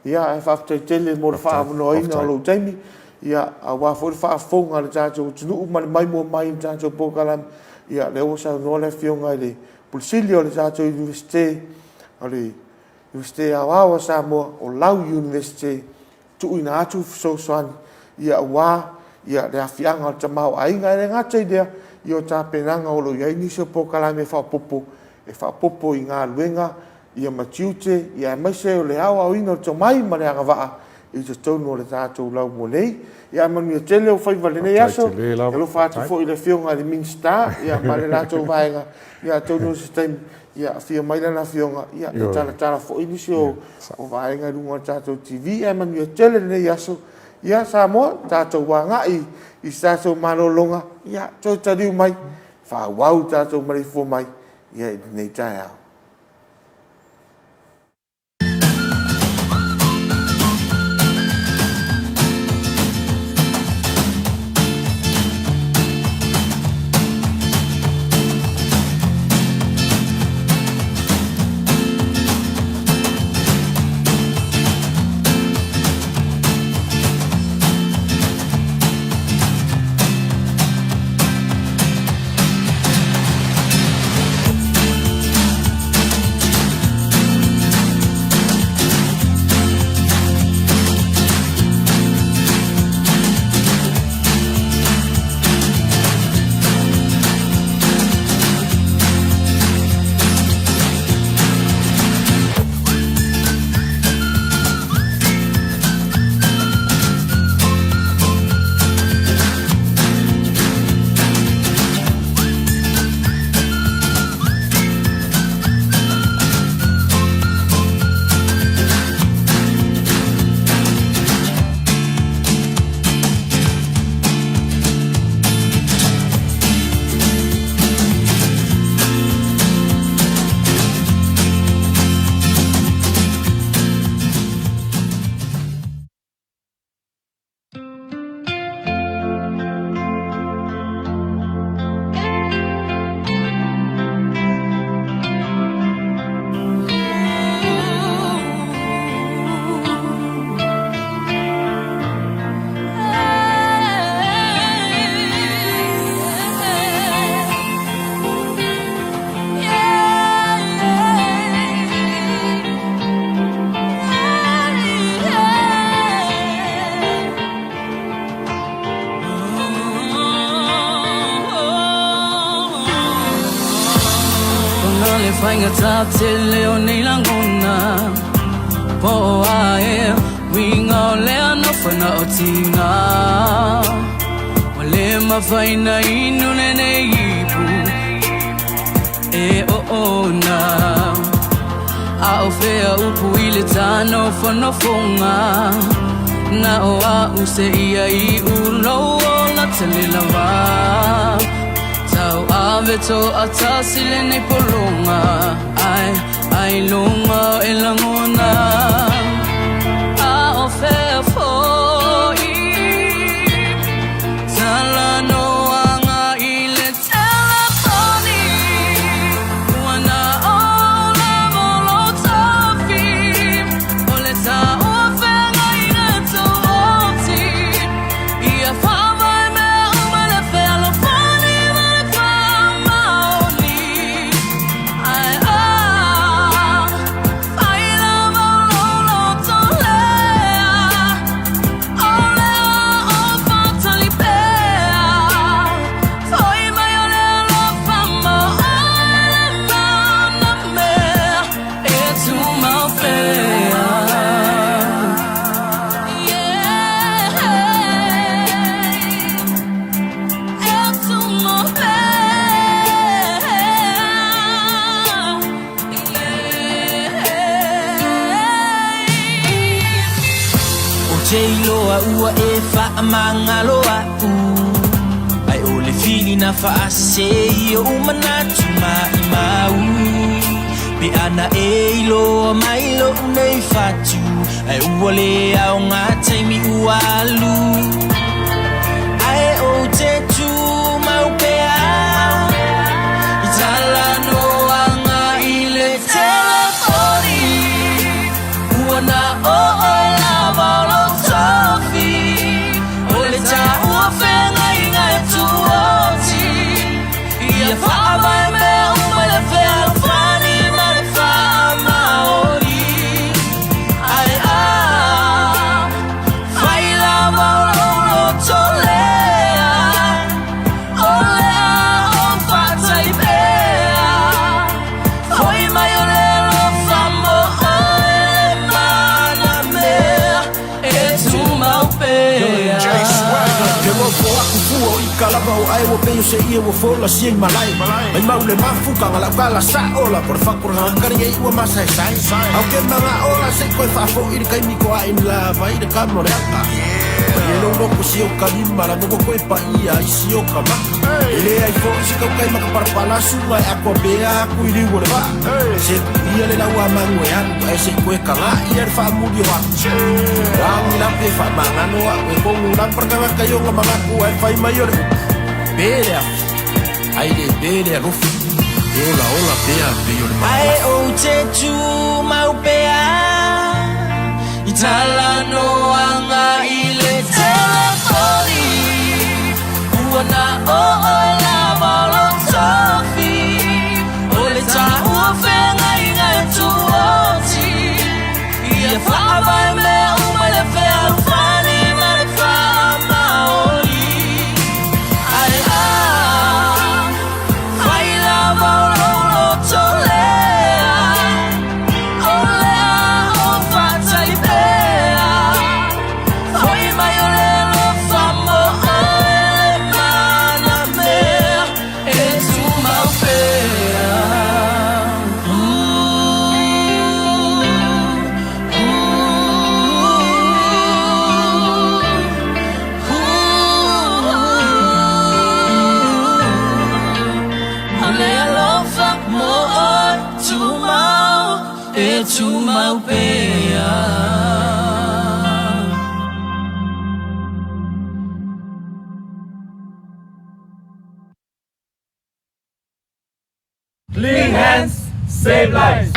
ia e fa te tele mo fa no ina lo taimi ia a wa fo fa fonga le tato tu mai mo mai tato pokalam ia le o sa no le fionga le pulsilio le tato university ali University awa Samoa o Lau University tu ina atu soan ia wa ia le afianga te mau ainga le ngata idea io ta penanga o lo ia ni so pokala me fa popo e fa popo I ngā luenga ia matiute ia mai se o le awa o ino to mai ma le agava I te tono le tātou lau mo nei ia manu ia tele o fai vale nei aso e lo fatu fo I le fionga le minsta ia ma le tātou vaenga ia tono se taimi ia fia mai lana fionga ia tala fo ini o vaenga lunga tātou TV e manu ia tele nei aso ia Samoa tātou wanga I tātou malolonga ia tau tariu mai whāwau tātou Maleifua mai, ia i nei tai au. Fainga ta te leo nei langona po ae winga lea no fana o tina wale mafaina inu nene ipu e o na a o fea upu ile tano fano fonga na o a use ia I ulo la tele lava tau ave to atasile nei polonga ai longa e langona a o fea foi tala no anga I le telefoni wana o la volo tofi o le ta o fenga I le to oti ia fama me uma le fea lo fani Loa ua e wha mangaloa ai o le fili na wha ase I o umanatu mai mau pe ana e loa mai lo nei fatu ai ua le au ngā taimi ua alu ai o te tu mau pea I tala noanga I le telefoni ua na o lava lo ole ta ua whenga I ngai tuoti ia whaamai me uma le whea whani ma le wha maori ai a whai lava lo to lea o lea o whatai pea hoi mai o le lo whamo ai mana mea e tu mau pea J Swagger, ke rofo aku fua I kalama o ai wo pe se ia wo fola si malai mai mau le mafu ka ngala kala sa ola por fakor ngari ai wo masai sai au ke manga ola se ko fa fo ir kai mi ko ai la vai de kamoreka Ele no ko si o kalima la no ko pa ia si o kama ele ai fo si ka kai maka para palasu mai ako bea ku iri wo ba se ia le la wa mangu ya ai se ko kala ia fa mu di wa lang la pe fa manga no a ko mu lang perkara kayo nga mga ku ai fa mayor bea ai de bea ro ola bea bea ai o te tu mau bea itala no anga ile telefoni uana o la balo sofi ole ta uafenga inga tu oti ia fa vai me umale fe alfani male fa maoli ai vai la balo tole to my Clean hands, save lives.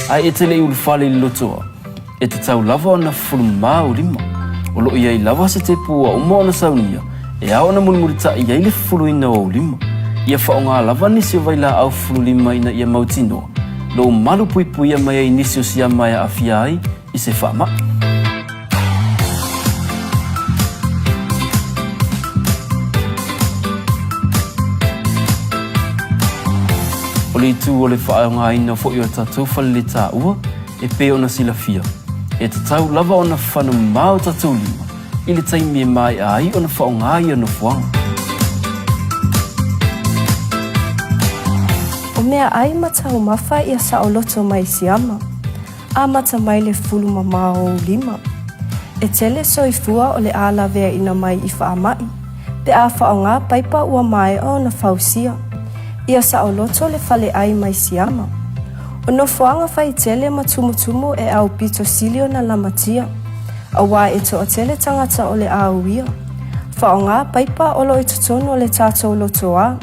Ai e tele ul fale lotoa. E te tau lava na fulma o lima. O lo iai lava se te pua o moana saunia. E ao na mulmurita iai le fulu ina o lima. Ia whaonga lava nisi o vaila au fulu lima ina ia mautinoa. Lo malu pui pui mai ai nisi o siya mai a afia ai i se whaama. O le tu o le whaonga ina fo i o tatou whale le tā ua e pe ona sila fia. E te tau lava ona whanu mao tatou lima. I le taimi e mai ai ona whaonga i ana fuanga. O mea ai matau mawha ia sa o loto mai siama. A mata mai le fulu mamao lima. E tele soifua o le ala vea ina mai i whaamai. Pe a whaonga paipa ua mai o na whausia. Ia sa o loto le fale ai mai siama. O no fuanga whai tele matumutumu e au pito silio na lamatia. A wā e to o tele tangata o le auia. Whaonga paipa olo i tutono le tātou loto a.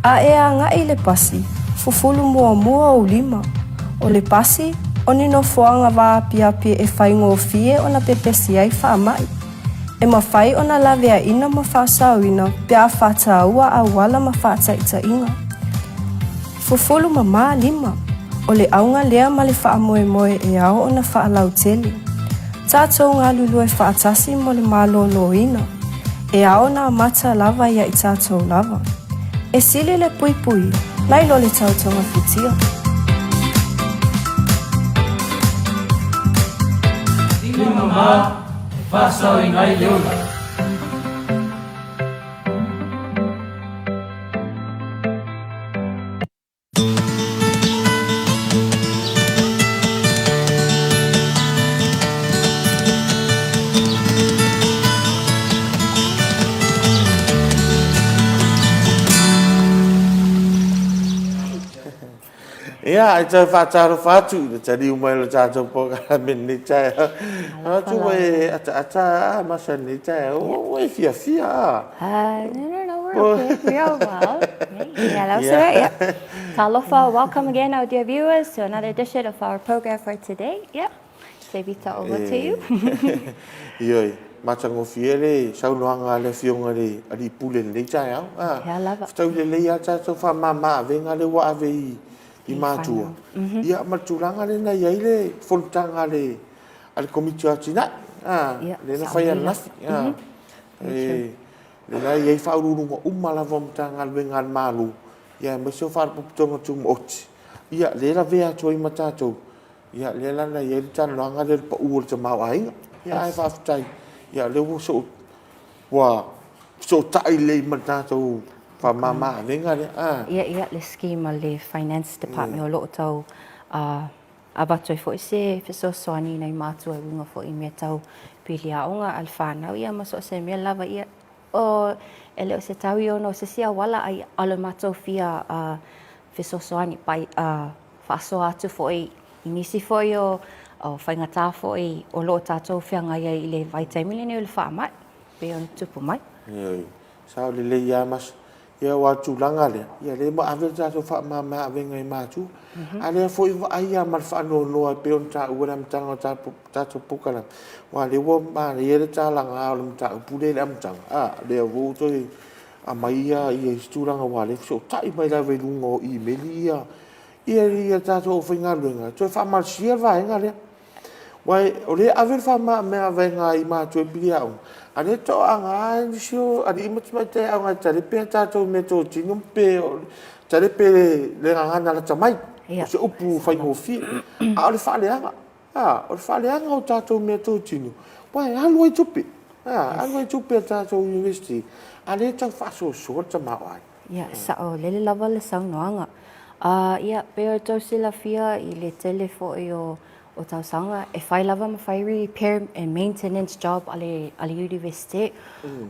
A e a ngai le pasi. Fufulu mua o lima. O le pasi, o ni no fuanga wā piapi e whaingo o fie o na pepesi ai whaamai. E mawhai o na lavea ina ma whaasauina pia whata ua a wala ma whata ita inga. Fufulu mama lima. O le aunga lea ma le whaamoe moe e ao o na whaalau tele. Tātou ngā lulu e whaatasi mo le mālolo ina. E ao na mata lava ia i tātou lava. E sili le pui pui. Nai lo le tautonga fitia. Lima mama, whasau i ngai leola. Ia, ai tau whātaro whātu, i tari umai lo tātou pōkara men ni tai. Tu wai ata masa ni tai, o e fia. No, we're okay. We are well. Yeah, that was it. Yeah. Talofa, welcome again, our dear viewers, to another edition of our program for today. Yep. Sevita, over to you. Ioi, matango fiere, saunoanga le fionga le ali pule le tai au. Yeah, I love it. Tau le leia tātou wha mama, venga le wa ave I mātua. Ia matulanga le na iai le fontanga le ale komiti atina. Le na whai anafi. Le na iai whaururunga umalava mtanga le ngan malu. Ia mesio wharpuputonga tumu oti. ia le la vea toi matatou ia le la na ia tan langa le pa u te mau ai ia ai fa tai ia le wo so tai le matatou fa mama venga le Ia le scheme le finance department o lo tau a batoi fo se so soani nei mātua unga fo I mea tau pilia onga alfana ia maso se mea lava ia o ele o se tau I ono se sia wala ai alo mātou fia so soani pai whaso atu fo I nisi fo I o whaingata fo I o lo tātou whianga ia I le vitamin ni o le wha mai pe on tupu mai sao le ia mas ia wa tu langa le ia le ma ave ta fa ma venga I matu ale foi ai ia mal fa no pe on ta u ram tanga ta to pukala wa le wo ma le ia ta langa o ta pule le am tang le wo to a mai ia stu langa wa le so tai mai la ve lungo I melia ia ta to finga lunga to fa mal sia va nga le wai o le ave fa ma venga I matu bia ane to anga sio adi imate anga tare pe tato me to tinu pe tare pe le anga na tamai se upu fai mo fi a le fa le anga o fa le anga o tato me to tinu pai aloi tupi aloi tupi tato university ane ta fa so ta mai ia sa o le lava le sang noanga ia pe to sila fia I le telefo o tau sanga e whai lava ma whai repair and maintenance job ale university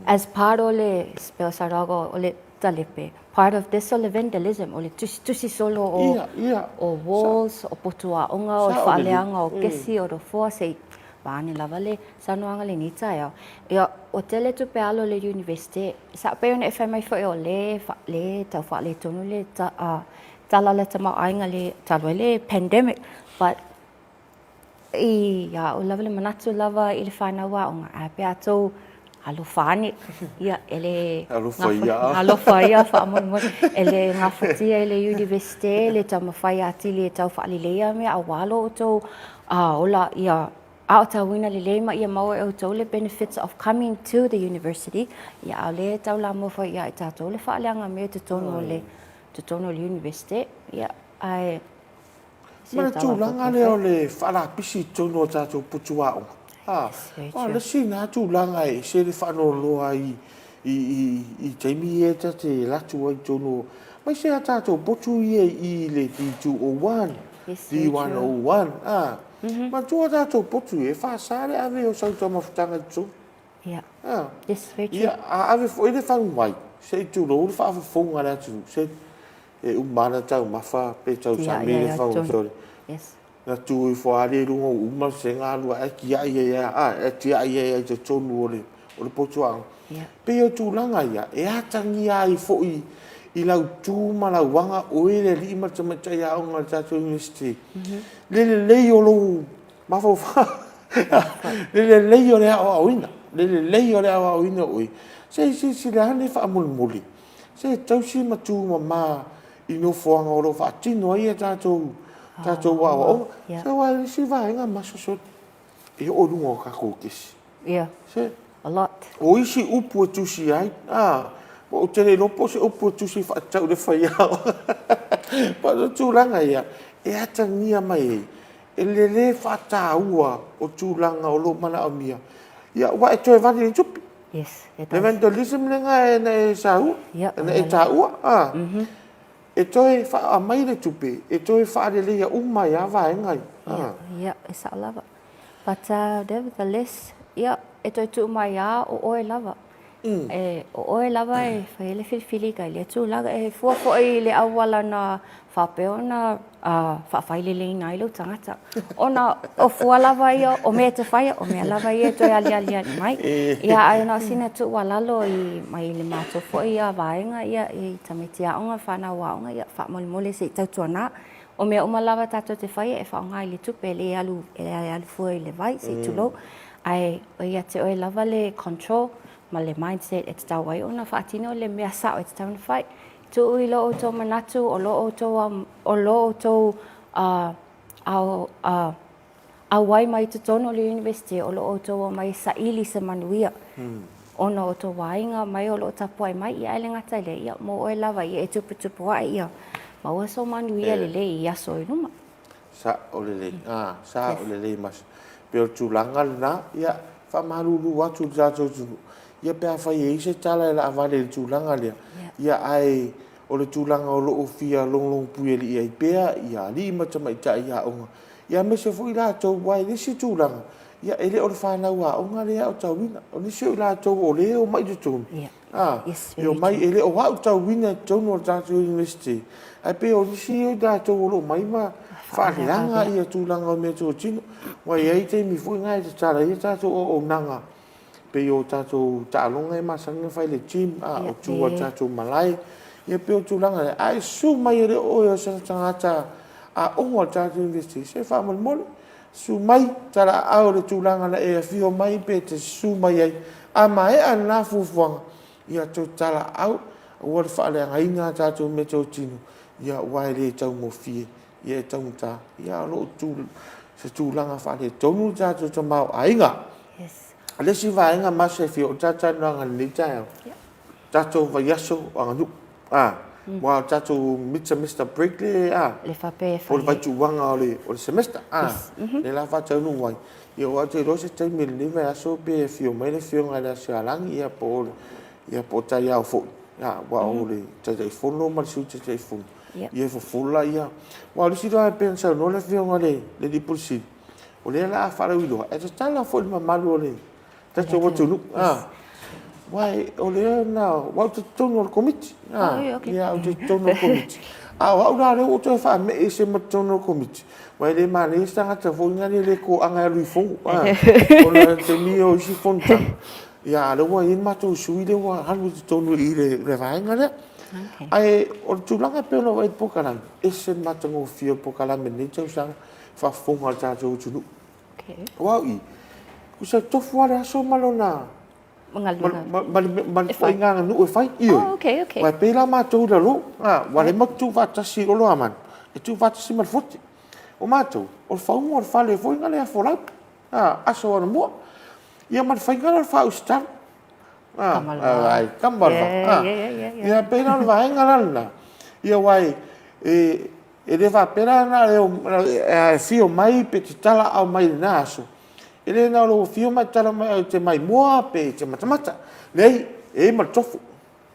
as part o le spell sarago o le talepe part of this o le vandalism o le tusi solo o walls o potua onga o whaaleanga o kesi o rofoa sei Vani lava le sanoanga le nita ia o tele tu pe alo le university sa pe ona e whai mai fo o le tau wha le tonu le tala le tama ainga le talo le pandemic but ia o lava le manatu lava I le whanaua o ngā ape atou alofani ia ele alofaya whaamon ele ngā whatia ele university le tau mawhai ati le tau whaalilea me a walo o tau ola ia a o tau wina le leima ia maua e o tau le benefits of coming to the university ia a le tau la mawhai ia I tātou le whaaleanga me te tono le university ia ai Mana tu langa le o le whala pisi tono tātou putua o. Le sina tu langa e se le whano loa I taimi e te latu ai tono. Mai se a tātou potu I le D201, D101. Ma tua tātou potu e whaasare ave o sauta mawhutanga tu. Ia. Yes, very true. Ia, ave fo ele whanu mai. Se tu lo le whaafafonga le atu. Se umana tau mawha pe tau sa me le whau sore. Yes. Na tu I fo ale rungo uma se ngā lua e ki ai e ti ai e te tonu o le potuang. Pe o tu langa ia, e atangi ai fo I lau tūma lau wanga o e le li ma tamatai a onga tātou university. Le lei o lo mawhau wha. Le lei o le awa oina. Le lei o le awa oina oi. Se le hane wha muli. Se tausi ma tūma ma I no whoanga o lo wha tino ai e tātou wawa o. Se wai si vaenga masosot. E o rungo o kako kesi. Yeah. Se? A lot. O isi upu e tusi ai. O tere lopo se upu e tusi whaatau le whaiao. Pato tūlanga ia. E atangia mai e le whaataua o tūlanga o lo mana o mia. Ia, wa e toi vani ni tupi. Yes, it Le does. vandalism le ngā e sāu. E tāua. E toi wha mai le tupi. E toi wha le lea umai a vaengai. Yeah, e sa lava. But nevertheless, yeah, e toi tu mai a o oe lava. E o oe lava e whaele whiwhili kai le tu laga e fuafo I le awala na whapeo na whawhaile le ina ilo tangata. Ona o fua lava ia o mea te whaia, o mea lava ia toi ali mai. Ia ai na sina tu walalo I mai le mātou fo ia vaenga ia I tamitia onga whanau waonga ia whamole se tau tuana. O mea uma lava tātou te whaia e whaonga I le tupe le alu fua I le vai se tulo. Ai o ia te oe lava le control ma le mindset e te tau ai ona whaatino le mea sao e te tau na whai. Tu ui lo o tō manatu o lo o tō au wai mai te tono le university o lo o tō mai sa ili sa manuia. Ona o tō wainga mai o lo o tapu ai mai ia ele ngata le ia mo oe lava ia e tupu ai ia. Maua so manu ia lele I aso I numa. Sa o le sa o le mas pe o tulanga na ia fa malulu watu za zo ia pe fa ye se tala la vale le tulanga le ia ai o le tulanga o lo fia long pueli ia pe ia li ma tama ita ia o ia me se foi la to wai le si tulanga ia ele o fa na wa o ngale o tawina o ni se la to o le o mai tu yo mai ele o wa tawina to no za to university ai pe o ni si da to o lo mai ma whareanga ia tūlanga o mea tō tino. Wai ei te mi fui ngai te tara ia tātou o nanga. Pe o tātou tālonga e masanga whai le gym, o tūa tātou malai. Ia pe o tūlanga le ai su mai re o eo sa tangata a onga tātou investi. Se whaman mole, su mai tara au le tūlanga le e a whio mai pe te su mai ai. A mai a nā fufuanga. Ia tō tala au, ua le whaaleanga inga tātou mea tō tino. Ia wai le tau mo fie. Ia taunta ia lo tu se tulanga fa le tonu ja to mau ainga le si va ainga ma se fi o tata nga ni ta tato va yaso anu wa tato Mr. Break le fa pe o le tu wanga o le semester le la fa tonu wai ia wa te ro se te mi le va yaso pe fi o mai le fi nga la sa lang ia po ta ia fo wa o le te fono ma su te fono ia fofula ia wa le sira pensa no le fionga le di pulsi o le la fara wilo e sta la fo ma malu le ta to wa tu wai o le na wa tu to no committee ia o tu no committee wa ora le o to fa me e se ma to no committee wai le ma le sta ta fo nga le ko anga lui fo o le te mi o si fonta ia le wa in ma to sui le wa halu to no I le va nga le ai o tulanga pe no vai pokalan ese matango fio pokalan me ni tau sang fa fonga ta jo tunu wa I ku sa to fuara so malona ma fai nga nu e fai io wa pe la ma to da lo wa le ma tu va ta si lo aman e tu va ta si mal foti o ma to o fa mo fa le foi nga le fola aso ona mo ia ma fai nga fa ustar ai kambalwa ia pena vai ngalana ia wai e le va pena na le fio mai pe tala au mai naso ele na lo fio mai tala mai te mai moa pe te matamata lei e ma tofu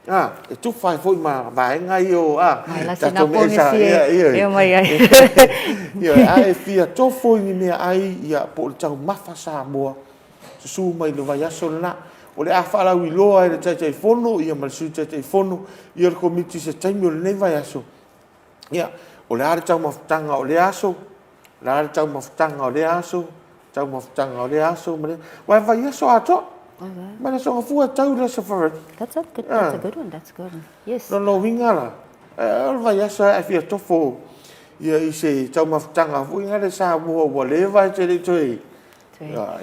e tu fai foi ma vai ngai o ta to me sa ia mai ai ia ai fia tofu ni me ai ia po tau mafa sa moa su mai lo vai aso na o le afala wi loa e te fono ia mal su te fono ia ko miti se taimi o le vai aso ia o le ara tau maftanga o le aso la ara tau maftanga o le aso tau maftanga o le aso wa vai aso ato ma le so fu tau le so for that's a good one that's good one yes no wingala vai aso e fia tofo ia I se tau maftanga fu ngale sa mo le vai te le toi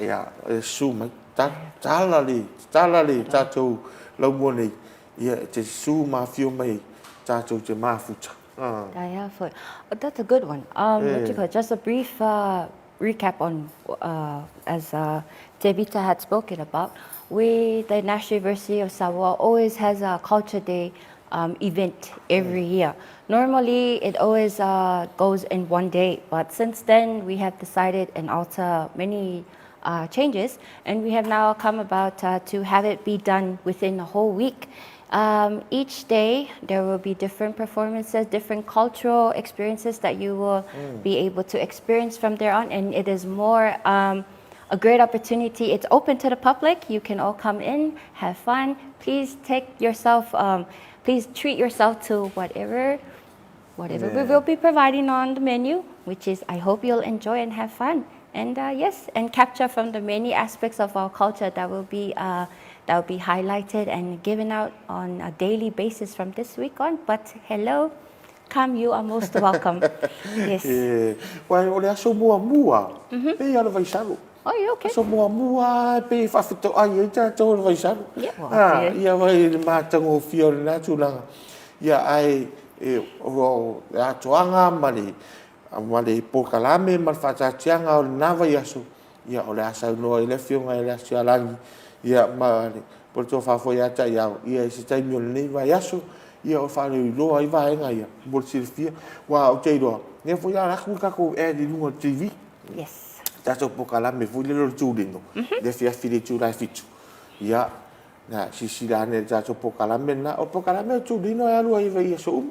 ia su mai tala le tatou lau mone ia te su ma fio mai tatou te mafuta that's a good one just a brief recap on as Tevita had spoken about the National University of Samoa always has a culture day event every year. Normally it always goes in one day, but since then we have decided and alter many changes, and we have now come about to have it be done within a whole week. Each day there will be different performances, different cultural experiences that you will be able to experience from there on, and it is more a great opportunity. It's open to the public. You can all come in, have fun. Please take yourself, please treat yourself to whatever we will be providing on the menu, which is I hope you'll enjoy and have fun. And yes, and capture from the many aspects of our culture that will be highlighted and given out on a daily basis from this week on. But hello, come, you are most welcome. Yes. Wai ole aso mua. Pe ala vai salu. Oh, you okay? Aso mua pe fa fito ai e ta to vai salu. Yeah. Ia vai ma tango fio na tulanga. Ia ai o atoanga mali pokalame mal fatatianga o nava yaso ia o le asa no ile fionga ile asialangi ia ma porto fa foi ata ia se tai mi le vai yaso ia o fa le lo ai vai nga ia bol silfia wa o te do ne fo ya la ku ka ko e di lungo TV Yes. ta so po kala me fu le lo chudingo de fia fili chu la fichu ia na si la ne ta so po kala me na o po kala me chudino ya lu ai vai so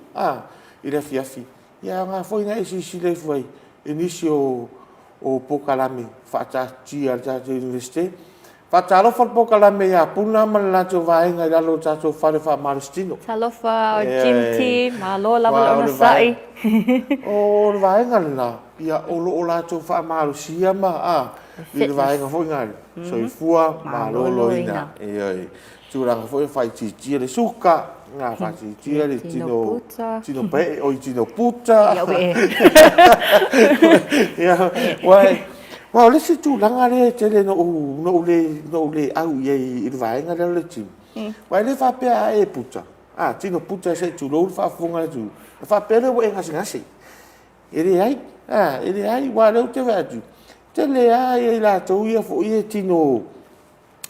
ira fia fi ia nga fo ina si le foi inisio o po kala me fa ta ti al ta universite fa ta lo fa po kala me ya puna man la cho vai nga la lo ta so fa le fa maristino Talofa, gym team, malo lava ona sai. o vai nga na ia o lo la cho fa marusia ma le vai nga fo nga so fua ma lo ina e tu la fo fa ti le suka nga fa ti le tino pe o tino puta Ya we. ia wa le si tu la nga le tele no le au ye le vai nga le tim wa le fa pe e puta tino puta se tu lo fa funga tu fa pe le we nga ngasi ele ai wa le te va tu tele ai la to ia fo ia tino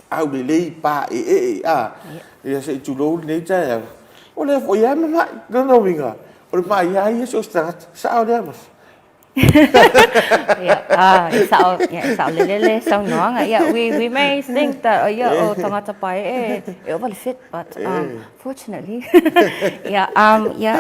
au le pa ia se tu lo ne ja o le fo ia ma no winga o ma ia so strat sa o mas Sao lele sao no we may think that tangata pai will fit, but fortunately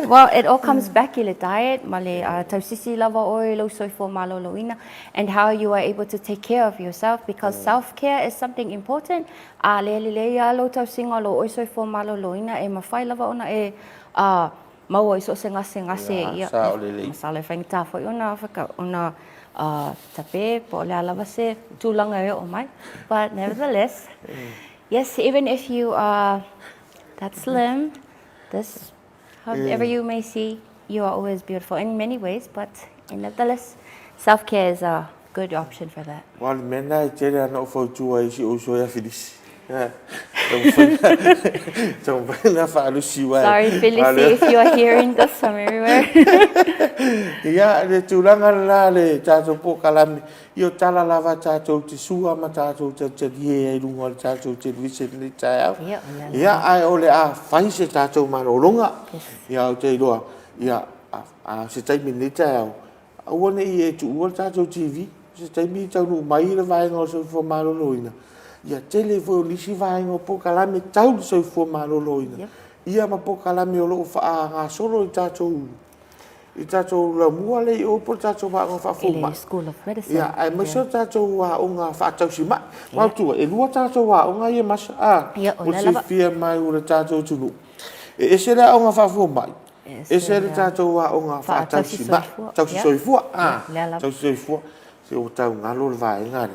well, it all comes back to the diet male tausisi lava oil so for malo loina and how you are able to take care of yourself, because self-care is something important. Lele ya lo tausinga lo oil so for malo loina e mafai lava ona mau iso se ngase ia masala fai ta fo ona faka ona tape po le ala se tulanga e o mai, but nevertheless yes, even if you are that slim, this however you may see, you are always beautiful in many ways, but nevertheless self-care is a good option for that. Wal mena tele no fo tu ai si o so ya filis Sorry, Felicity, if you are hearing this from everywhere. Ia le tulanga la le tato po kalami io tala lava tato te sua ma tato te ie lunga tato te vise le tau ia ai ole fai se tato marolonga ia o te loa ia se tai min tau o ne ie tu o tato TV se tai mi tau no mai le vai ngo so fo maroloina ia tele fo lisi vai ngo po kalami tau so fo maroloina ia ma po kalami o lo fa nga solo tato tato la mua le o po tato va ngo fa fo ma School of Medicine. ia ai ma so tato wa o nga fa tau si ma ma tu e lua tato wa o nga ia mas o si fia mai o tato tunu e se la o nga fa fo mai e se la tato wa o nga fa tau si ma tau si soifua tau si soifua se o tau ngalo le vai nga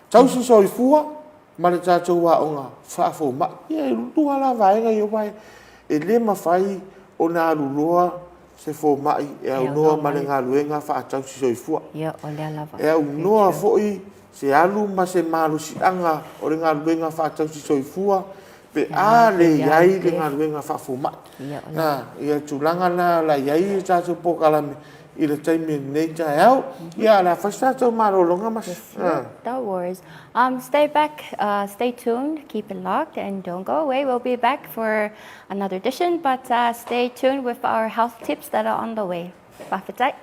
tau si soifua ma le tato wa o nga fa fo ma ia lua la vai nga yo vai e le ma fai o na lua se fo mai e au noa ma le galuega faatau si soifua e au noa foʻi se alu ma se malusiʻaga o le galuega faatau si soifua pe le iai le galuega faafomaʻi ia tulaga na la iai tatou pokalame i le taimi nei taeao ia la fai tatou malologa mas No worries. Stay back, stay tuned, keep it locked, and don't go away. We'll be back for another edition, but stay tuned with our health tips that are on the way. Bafatai.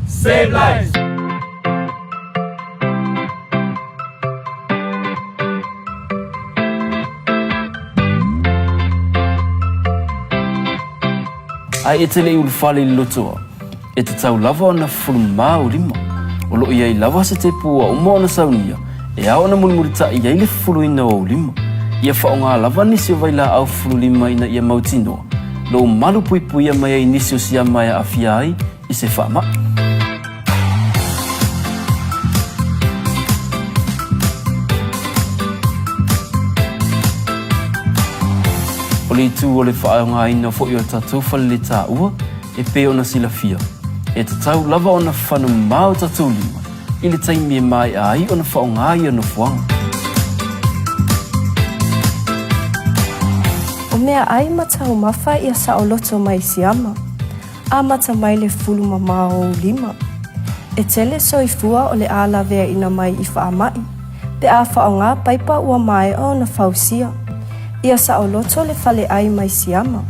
Save lives. Ai e tele ulu fale I lotoa. E te tau lava ona fuluma o lima. O lo iai lava se te pua uma ona saunia. E a ona mulimurita I ai le fulu ina o lima. Ia whaonga lava nisi o vaila au fulu lima ina ia mautinoa. Lo malu pui pui mai ai nisi o sia mai a afia ai I se whaama. O le tu o le whaonga ina fo I o tatou fale le tā ua e pe ona sila fia. E te tau lava ona whanu mao tatou lima. I le taimi e mai ai ona whaonga ai ana fuanga. O mea ai matau mawha ia sa o loto mai siama. A mata mai le fulu mamao o lima. E tele soifua o le ala vea ina mai I whaamai. Pe a whaonga paipa ua mai o na fausia. Ia sa o loto le fale ai mai siama.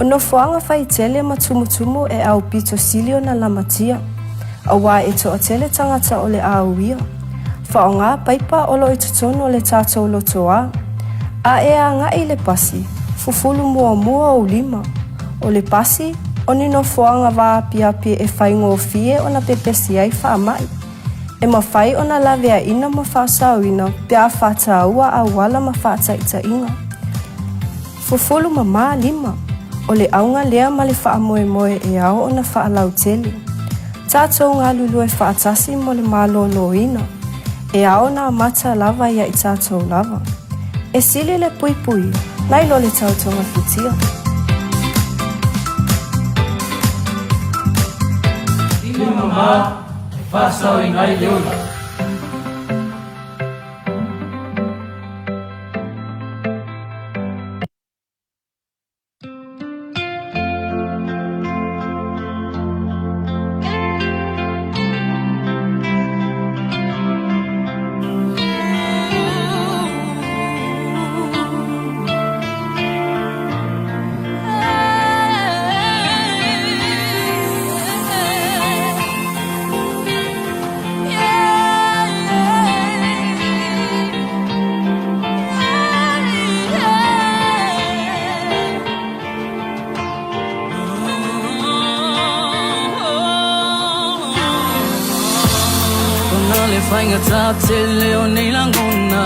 O no fuanga fai tele matumutumu e au pito silio na lamatia. A wā e to a tele tangata o le auia. Whaonga paipa olo e tutono le tātou lotoa. A e a ngai le pasi. Fufulu mua o lima. O le pasi, o ni no fuanga wā piapi e whaingo o fie o na pepesi ai whaamai. E mawhai o na lavea ina ma whaasauina pia whata ua a wala ma whata ita inga. Fufulu mama lima. O le aunga lea ma le whaamoe moe e ao o na whaalau tele. Tātou ngā lulu e whaatasi mo le mālolo ina. E ao na mata lava ia I tātou lava. E sili le pui pui. Nai lo le tautonga futia. Ina mama, whasau I ngai leola. Whainga tā te leo nei langona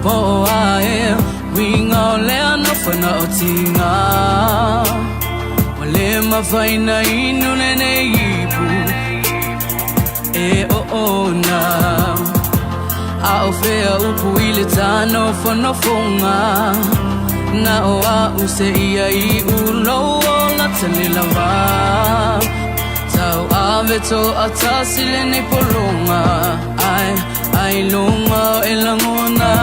Po a e winga o lea no whana o tinga O le mawhaina inu le nei ipu E o na A o whea upu I le tāno whanofonga Na o a use ia I ulo o la te lilawa Tau ave to atasile nei polonga Ai lunga e langona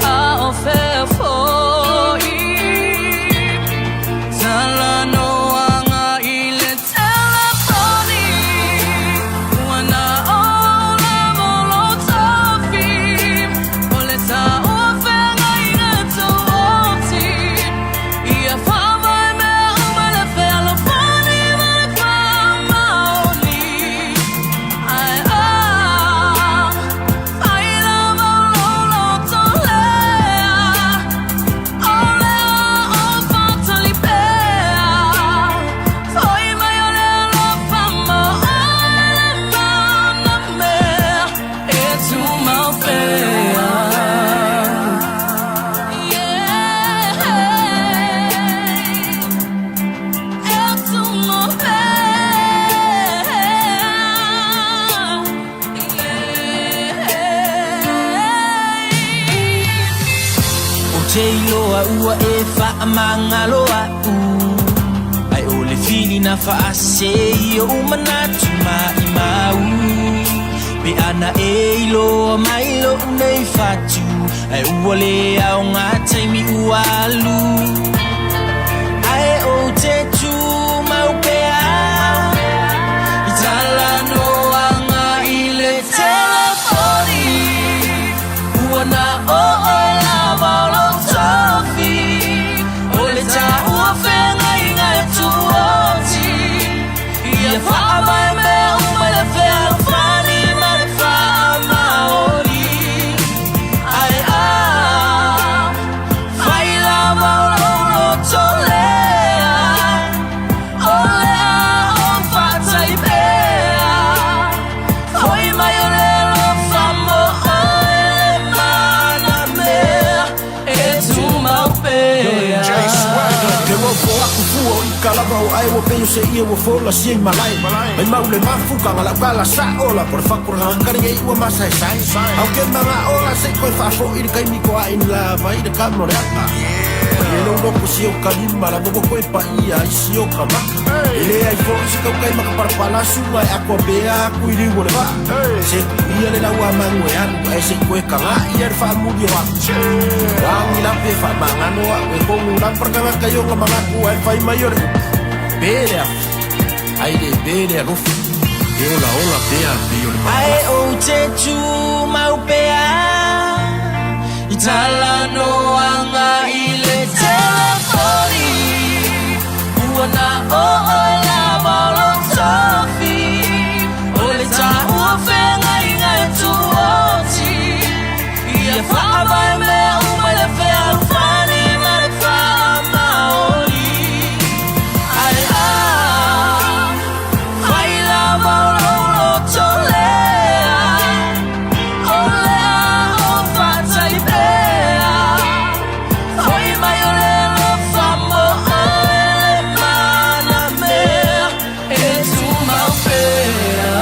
A o fea foi Tala no anga I le telefoni Wana o la molo tofi O le ta o whenga I na to oti Ia whawai me umele fea lo foni Loa ua e whaamangaloa Ai o le fili na whaase I o umanatu mai mau Pe ana e loa mai lo nei fatu Ai ua le au ngā taimi ua alu Ai o te tu mau pea I tala noanga I le telefoni Ua na o lava lo Ia wha mai me umai le whea whani na le wha maori. Ai a, whai la maulolo tolea, o lea o whatai pea, hoi mai o lelo whamo o e mana mea, e tu mau pea. Ke wo fo aku fuo I kalava o ai wo peyo se ia wo fo la si malai mai maule mafu ka ngala kala sa ola por fakur hangari ai wo masai sai au ke manga ola se ko fa fo I kai mi ko ai la vai de kamore apa ye no no kusio kalima la bo ko pa ia sio kama ele ai fo se ko kai maka par pala su mai ako bea ku iri wo le va se ia le la wa mangue an ai se ko ka nga ia fa mu di wa wangi la pe fa manga no e ko mu la per ka kayo nga mga ku ai fa mayor bere ai de bere ruf ola ola bea bio le Ai o te tu mau pea I tala no anga I le telefoni Uana o la malo tofi O le ta ua whenga I ngai tu oti Ia wha mai me umai le whea whani na le wha maori Ai a Whai la maulolo tolea O lea o whatai pea Hoi mai o lelo whamo o e mana mea E tu mau pea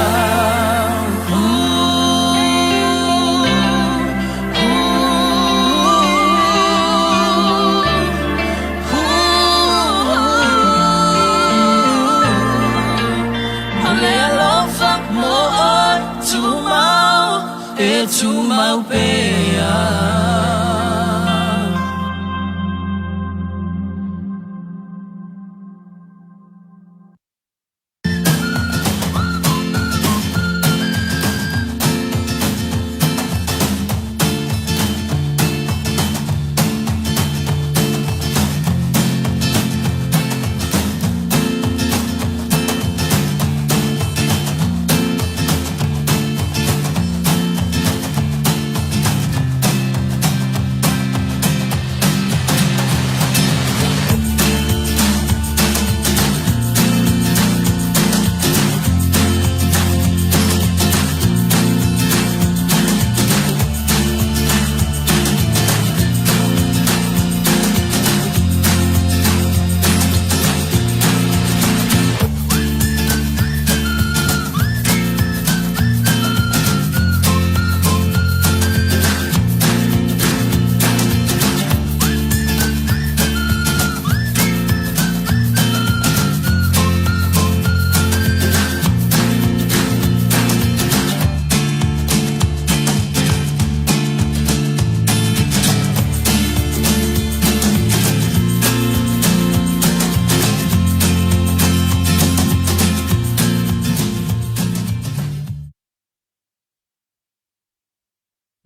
Lea lo whamo o tu mau E tu mau pea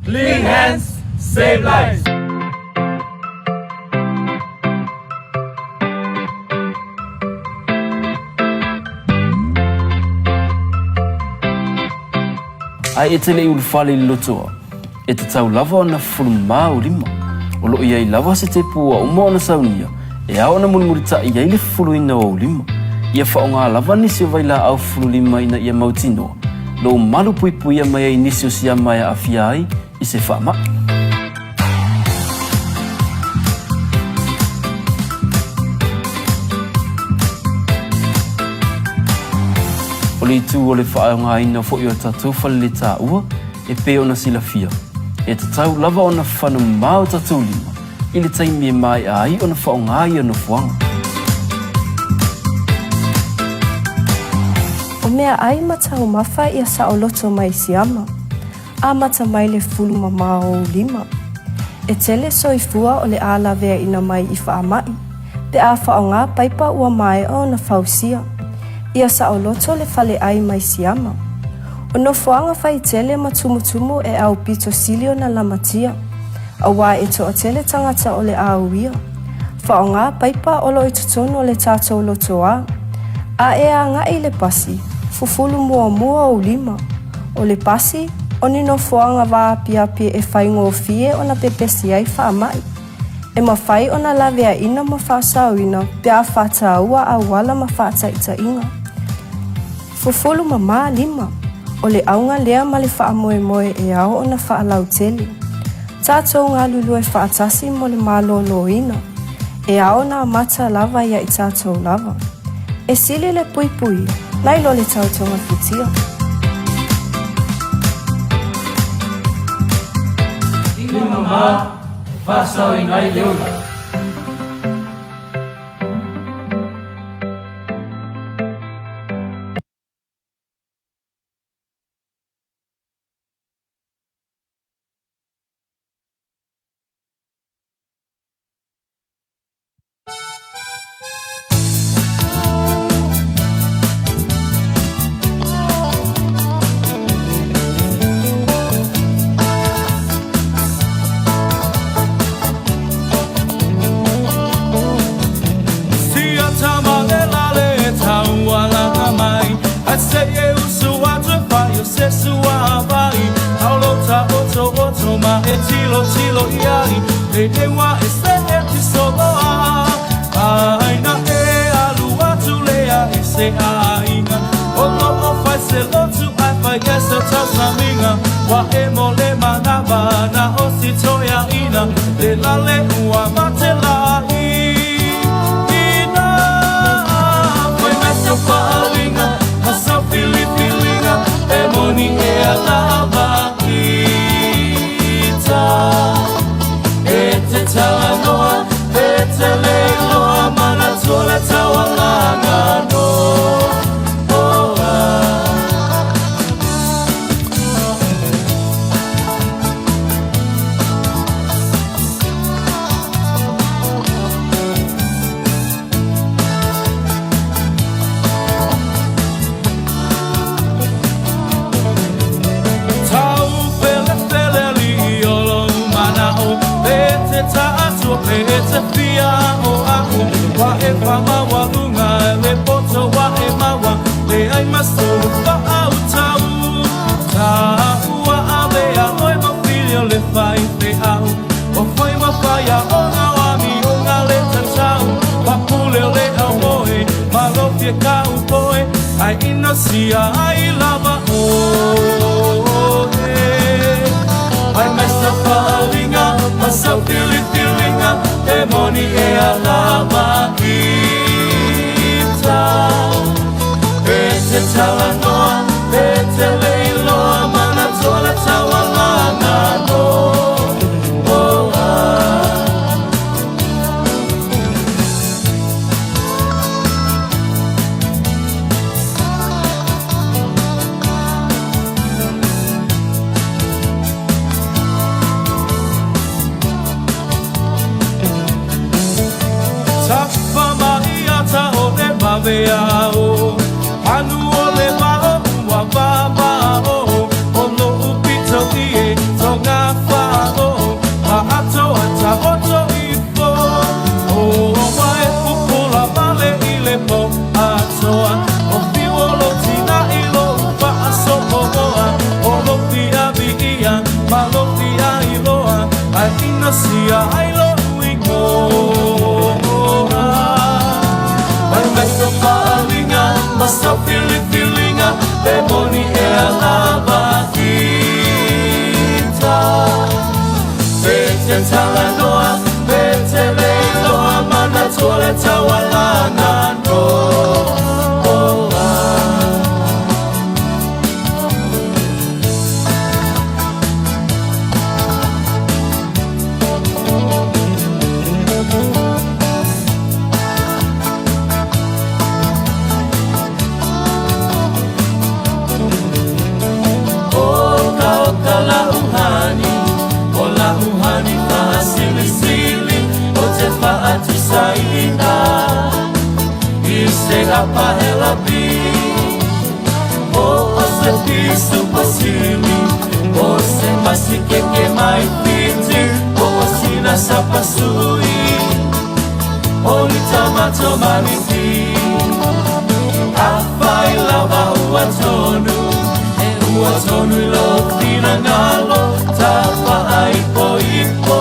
Clean hands, save lives. Ai e tele ulu fale I lotoa. E te tau lava o na fulu mau lima. O lo iai lava se te pua o mo na saunia. E ao na mulimurita iai le fulu ina o lima. Ia whaonga lava nisi o vaila au fulu lima ina ia mautinoa. Lo malu pui pui ia mai ai nisi o sia mai a fia ai I se whaama. O le itu o le whaonga ina fo I o tatou whale le tā ua e pe o na sila fia. E te tau lava o na whanu mau tatou lima. I le taimi e mai ai o na whaonga I o na fuanga. O mea ai matau mawha ia sa o loto mai siama. A mata mai le fulu mamao lima. E tele soifua o le ala vea ina mai I whaamai. Pe a whaonga paipa ua mai o na fausia. Ia sa o loto le fale ai mai siama. O no fuanga fai tele matumutumu e au pito silio na lamatia. A wā e to o tele tangata o le auia. Whaonga paipa olo I tutono o le tātou lotoa. A ea ngai le pasi, fufulu mua o 5. O le pasi, o nino foanga wa api e whaingo fie o na pepesi ai whaamai. E mawhai o na lavea ina ma whaasauina pe a whātaua a wala ma whātaita inga. Fufulu mama 5. O le aunga lea ma le whaamoe e ao o na whaalau teli. Tātou ngā lulu e whaatasi mo le mālolo ina. E ao na mata lava ia I tātou lava. E sili le pui, nai lo le tautonga futia. Mama, fasau ingai leula. ngalo ta whaai po ipo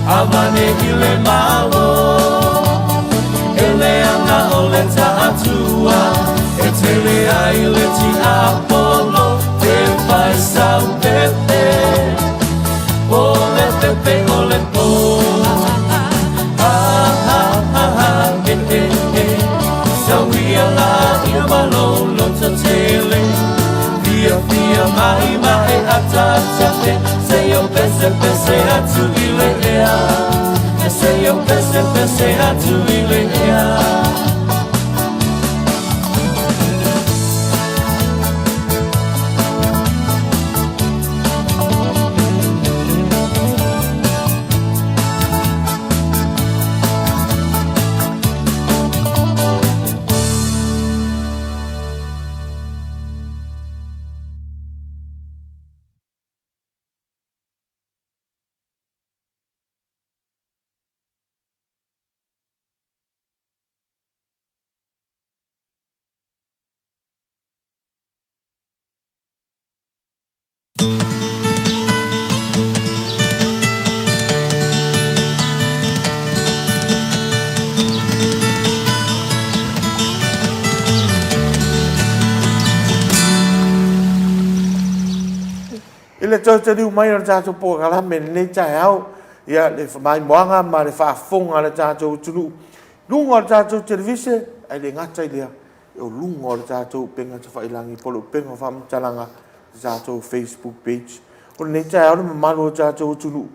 Avane ile malo Ele anga ole ta atua E tele ai le ti apolo Te fai sau pepe Ole pepe ole po Ha ha ha ha he he he Sauia la ia malolo ta tele Via via mai atachate Sei o pese pese atu ile ea Sei o pese pese atu ile ea Ile tau riu mai ar tātou po kala me nei tai au. Ia le mai moanga ma le whaafonga le tātou tunu. Lunga ar tātou televise, ai le ngata i lea. E o lunga ar tātou penga te whailangi polo penga whamtalanga le tātou Facebook page. O nei tai au le mamalo ar tātou tunu.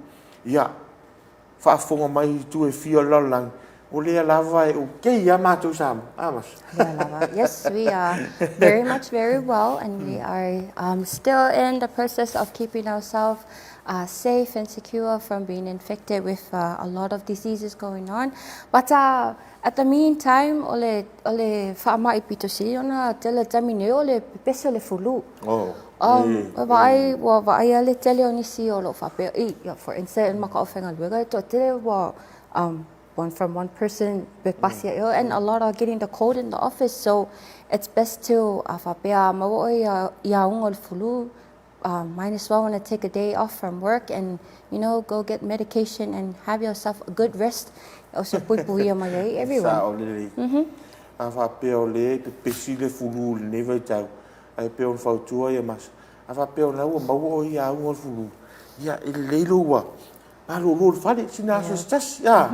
Ia, whaafonga mai tu e fia lalang. O lea lava e o kei a mātou sam. Amas. Yes, we are very well, and we are still in the process of keeping ourselves safe and secure from being infected with a lot of diseases going on. But at the meantime, ole whaamai pito si ona tele tamine ole pese le fulu. Vai ale tele oni si olo whape. For instance, maka ofenga luega to tele wa one person and a lot are getting the cold in the office, so it's best to might as well want to take a day off from work and go get medication and have yourself a good rest. Also everyone. Ava peo le pe pesile fulu le neva tau. Ai peo fau tua ia mas. Ava peo na ua mau o ia un fulu. Ia ele leilo wa. Alo lo fale sina stas ya.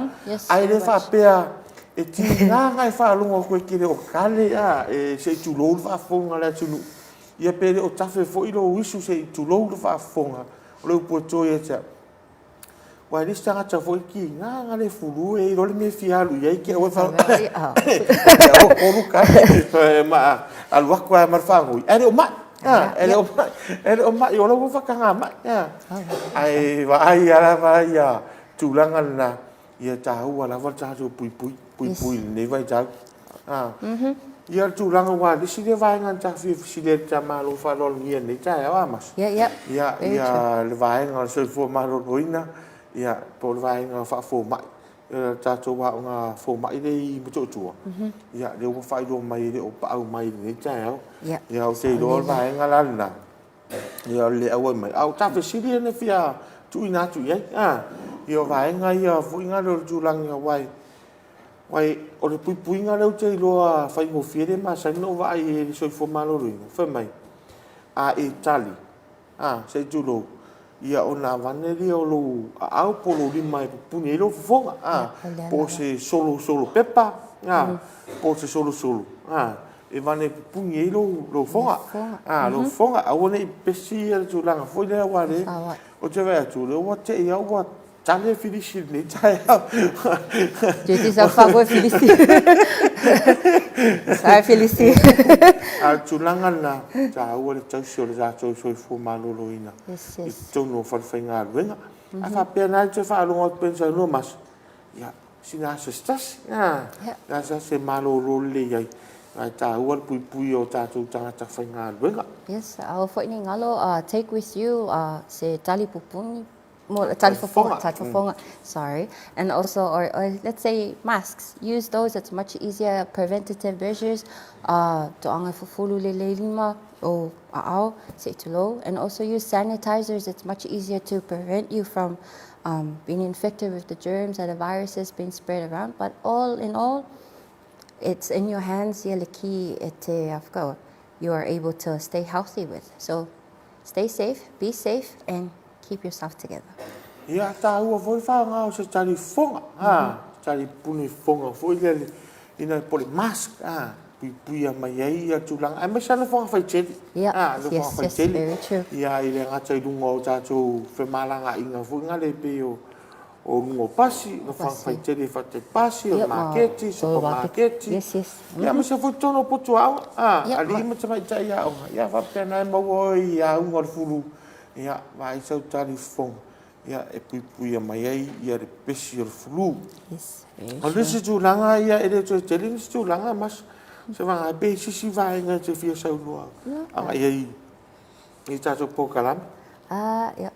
Ai le fa pea e ti nga fa lungo ko ki le o kale ya e se tu lo fa fonga la tunu. Ia pe o tafe fo ilo wisu se tu lo fa fonga. O le po to ia cha. Wa ni stanga cha fo ki nga le fulu e lo le me fialu ia ki o fa. O lu ka ma al wa kwa mar fa ngui. Ai o ma ele o ma yo lo fa kanga ma ai va ai ala va ya tulanga na ia tau ala va tau pui ne vai tau ia tulanga wa di si vai ngan ta fi si le ta ma lo fa lo ni ne ta ya mas ia le vai ngan se fo ma lo roina ia por vai ngan fa fo ma ta to wa nga fo mai dei mo to to ia le o fa do mai le o pa au mai ne ta ia o se do va nga la na ia le au mai au ta fe si ne fia tu ina tu ia ia va nga ia fu nga lo tu lang ia wai o le pui nga le te lo fa ngo fiere ma sa no va i so fo ma lo ringa fa mai a Italy se tu lo ia ona vaneli o lo au polo li mai puni lo fonga po se solo pepa po se solo e vane puni lo fonga lo fonga a one pesi tu langa foi le wale o te vai tu lo te ia wa tale felici ne tai je dis a favor felici sai felici a tu langa na ta o le tau so le so fo malolo ina tu no fa fenga venga a fa pena te fa lo pensa no mas ya sina se stas ya se malolo le ya ta o pui o ta tu ta fenga venga yes au fo ni ngalo take with you se tali pupuni more talifonga, sorry. And also, or let's say masks. Use those. It's much easier. Preventative measures. Toanga fufulu le lima o aao se tulo. And also use sanitizers. It's much easier to prevent you from being infected with the germs and the viruses being spread around. But all in all, it's in your hands. You are able to stay healthy with. So stay safe, be safe, and keep yourself together. Ia tāua foi whanga o se tari fonga. Tari puni fonga. Foi le ina pole mask. Puia mai ai ia tūlanga. Ai mai sana fonga whai teli. Yes, very true. Ia i le ngata i runga o tātou whemalanga inga foi ngale pe o rungo pasi. No whai teli whate pasi, o marketi, supermarketi. Yes. Ia mai se foi tono potu au. Ali ima tamai tai ia onga. Ia whapena e maua ia unga o furu. Ia vai sau tari fonga. Ia e puia mai ai ia re pesi o fulu. Yes. O lisi tūlanga ia e re tō teli nisi tūlanga mas. Se vanga pe sisi vai nga te fia sau noa. Anga ia i tātou pōkalami.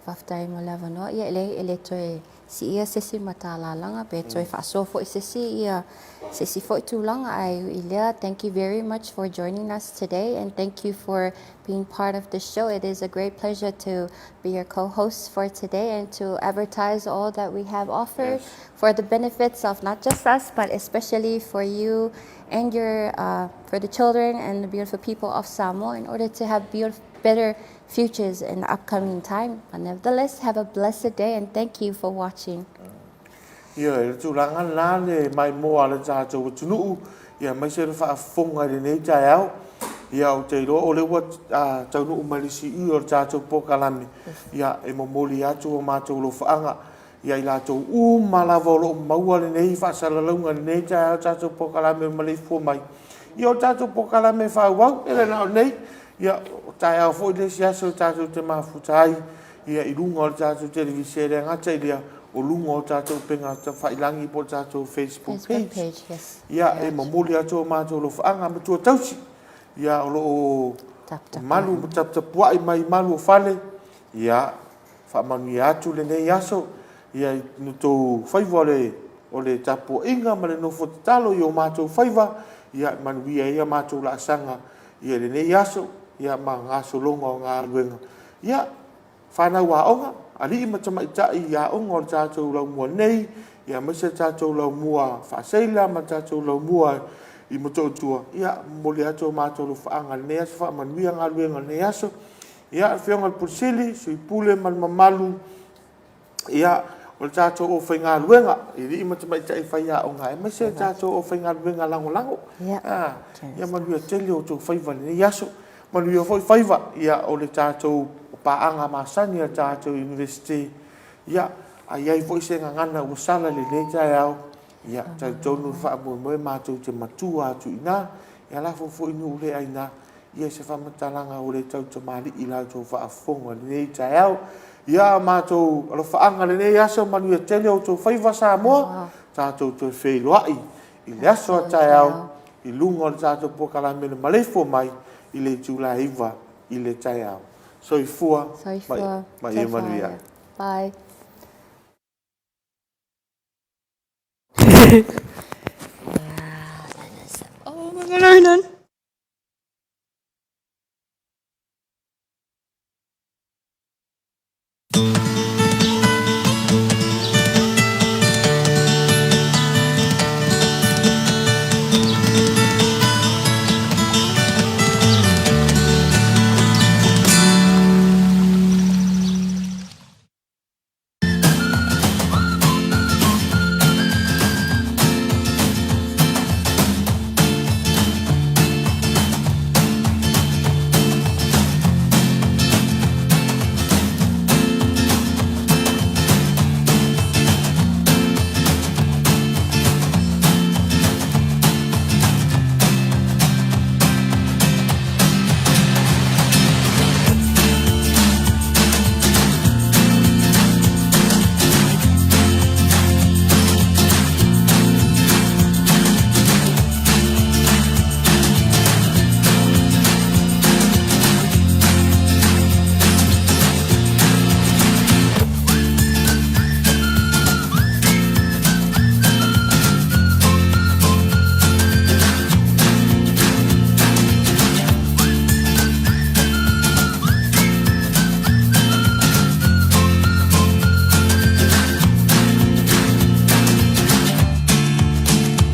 Whaftai mo lava no. Ia ele toi si ia sesi matālalanga. Pe toi whaasofo i sesi ia sesi fo i tūlanga ai ilea. Thank you very much for joining us today, and thank you for being part of the show. It is a great pleasure to be your co-host for today and to advertise all that we have offered for the benefits of not just us, but especially for you and your for the children and the beautiful people of Samoa, in order to have better futures in the upcoming time. But nevertheless, have a blessed day, and thank you for watching. Ia e tūlanga nā le mai moa le tātou tunuu. Ia mai se re whaafonga le nei tai au. Ia o te roa o le ua taunuu malisi i o le tātou pōkalami. Ia e momoli atu o mātou lo whaanga. Ia i lātou malava o lo maua le nei whaasalaunga le nei tai au tātou pōkalami o Maleifua Mai. Ia o tātou pōkalami whaauau, ele nao nei. Ia o tai au fo i le siasa o tātou te mafutai. Ia i runga o le tātou televisiere ngata i lea o lunga o tātou penga ta whailangi po tātou Facebook page. Yes. Ia e mamuli atu o mātou lo whaanga matua tausi. Ia o lo malu tapua i mai malu o whale. Ia whaamanu i atu le nei aso. Ia no tō whaiva o le tapu inga ma le nofo talo i o mātou whaiva. Ia manuia ia mātou la asanga. Ia le nei aso. Ia ma ngā solonga o ngā luenga. Ia whanau a onga. Ali i matamai tai ia onga o tātou lau mua nei. Ia misa tātou lau mua whaseila ma tātou lau mua i matotua. Ia moli ato mātou lo whaanga nei aso. Whaamanuia ngā luenga nei aso. Ia whionga le pursili, sui pule man mamalu. Ia o tātou o whainga luenga. I matamai tai whai a onga. E misa tātou o whainga luenga lango. Ia manuia tele o tō whaiva nei aso. Manuia whaiva. Ia o le tātou paanga masani a tātou university. Ia, a iai fo se ngana o sala le nei tai au. Ia, tātou nu whaamoe mātou te matua atu ina. Ia la fo inu le aina. Ia se whamatalanga o le tauta mali i lautou whaafonga le nei tai au. Ia mātou alo whaanga le nei aso manuia tele o tō whaiva Samoa. Tātou tō whailoai. I le aso a tai au. I lunga o le tātou pōkalame le Maleifua Mai. I le tūla iwa i le tai au. Soifua. Mai e manuia. Bye.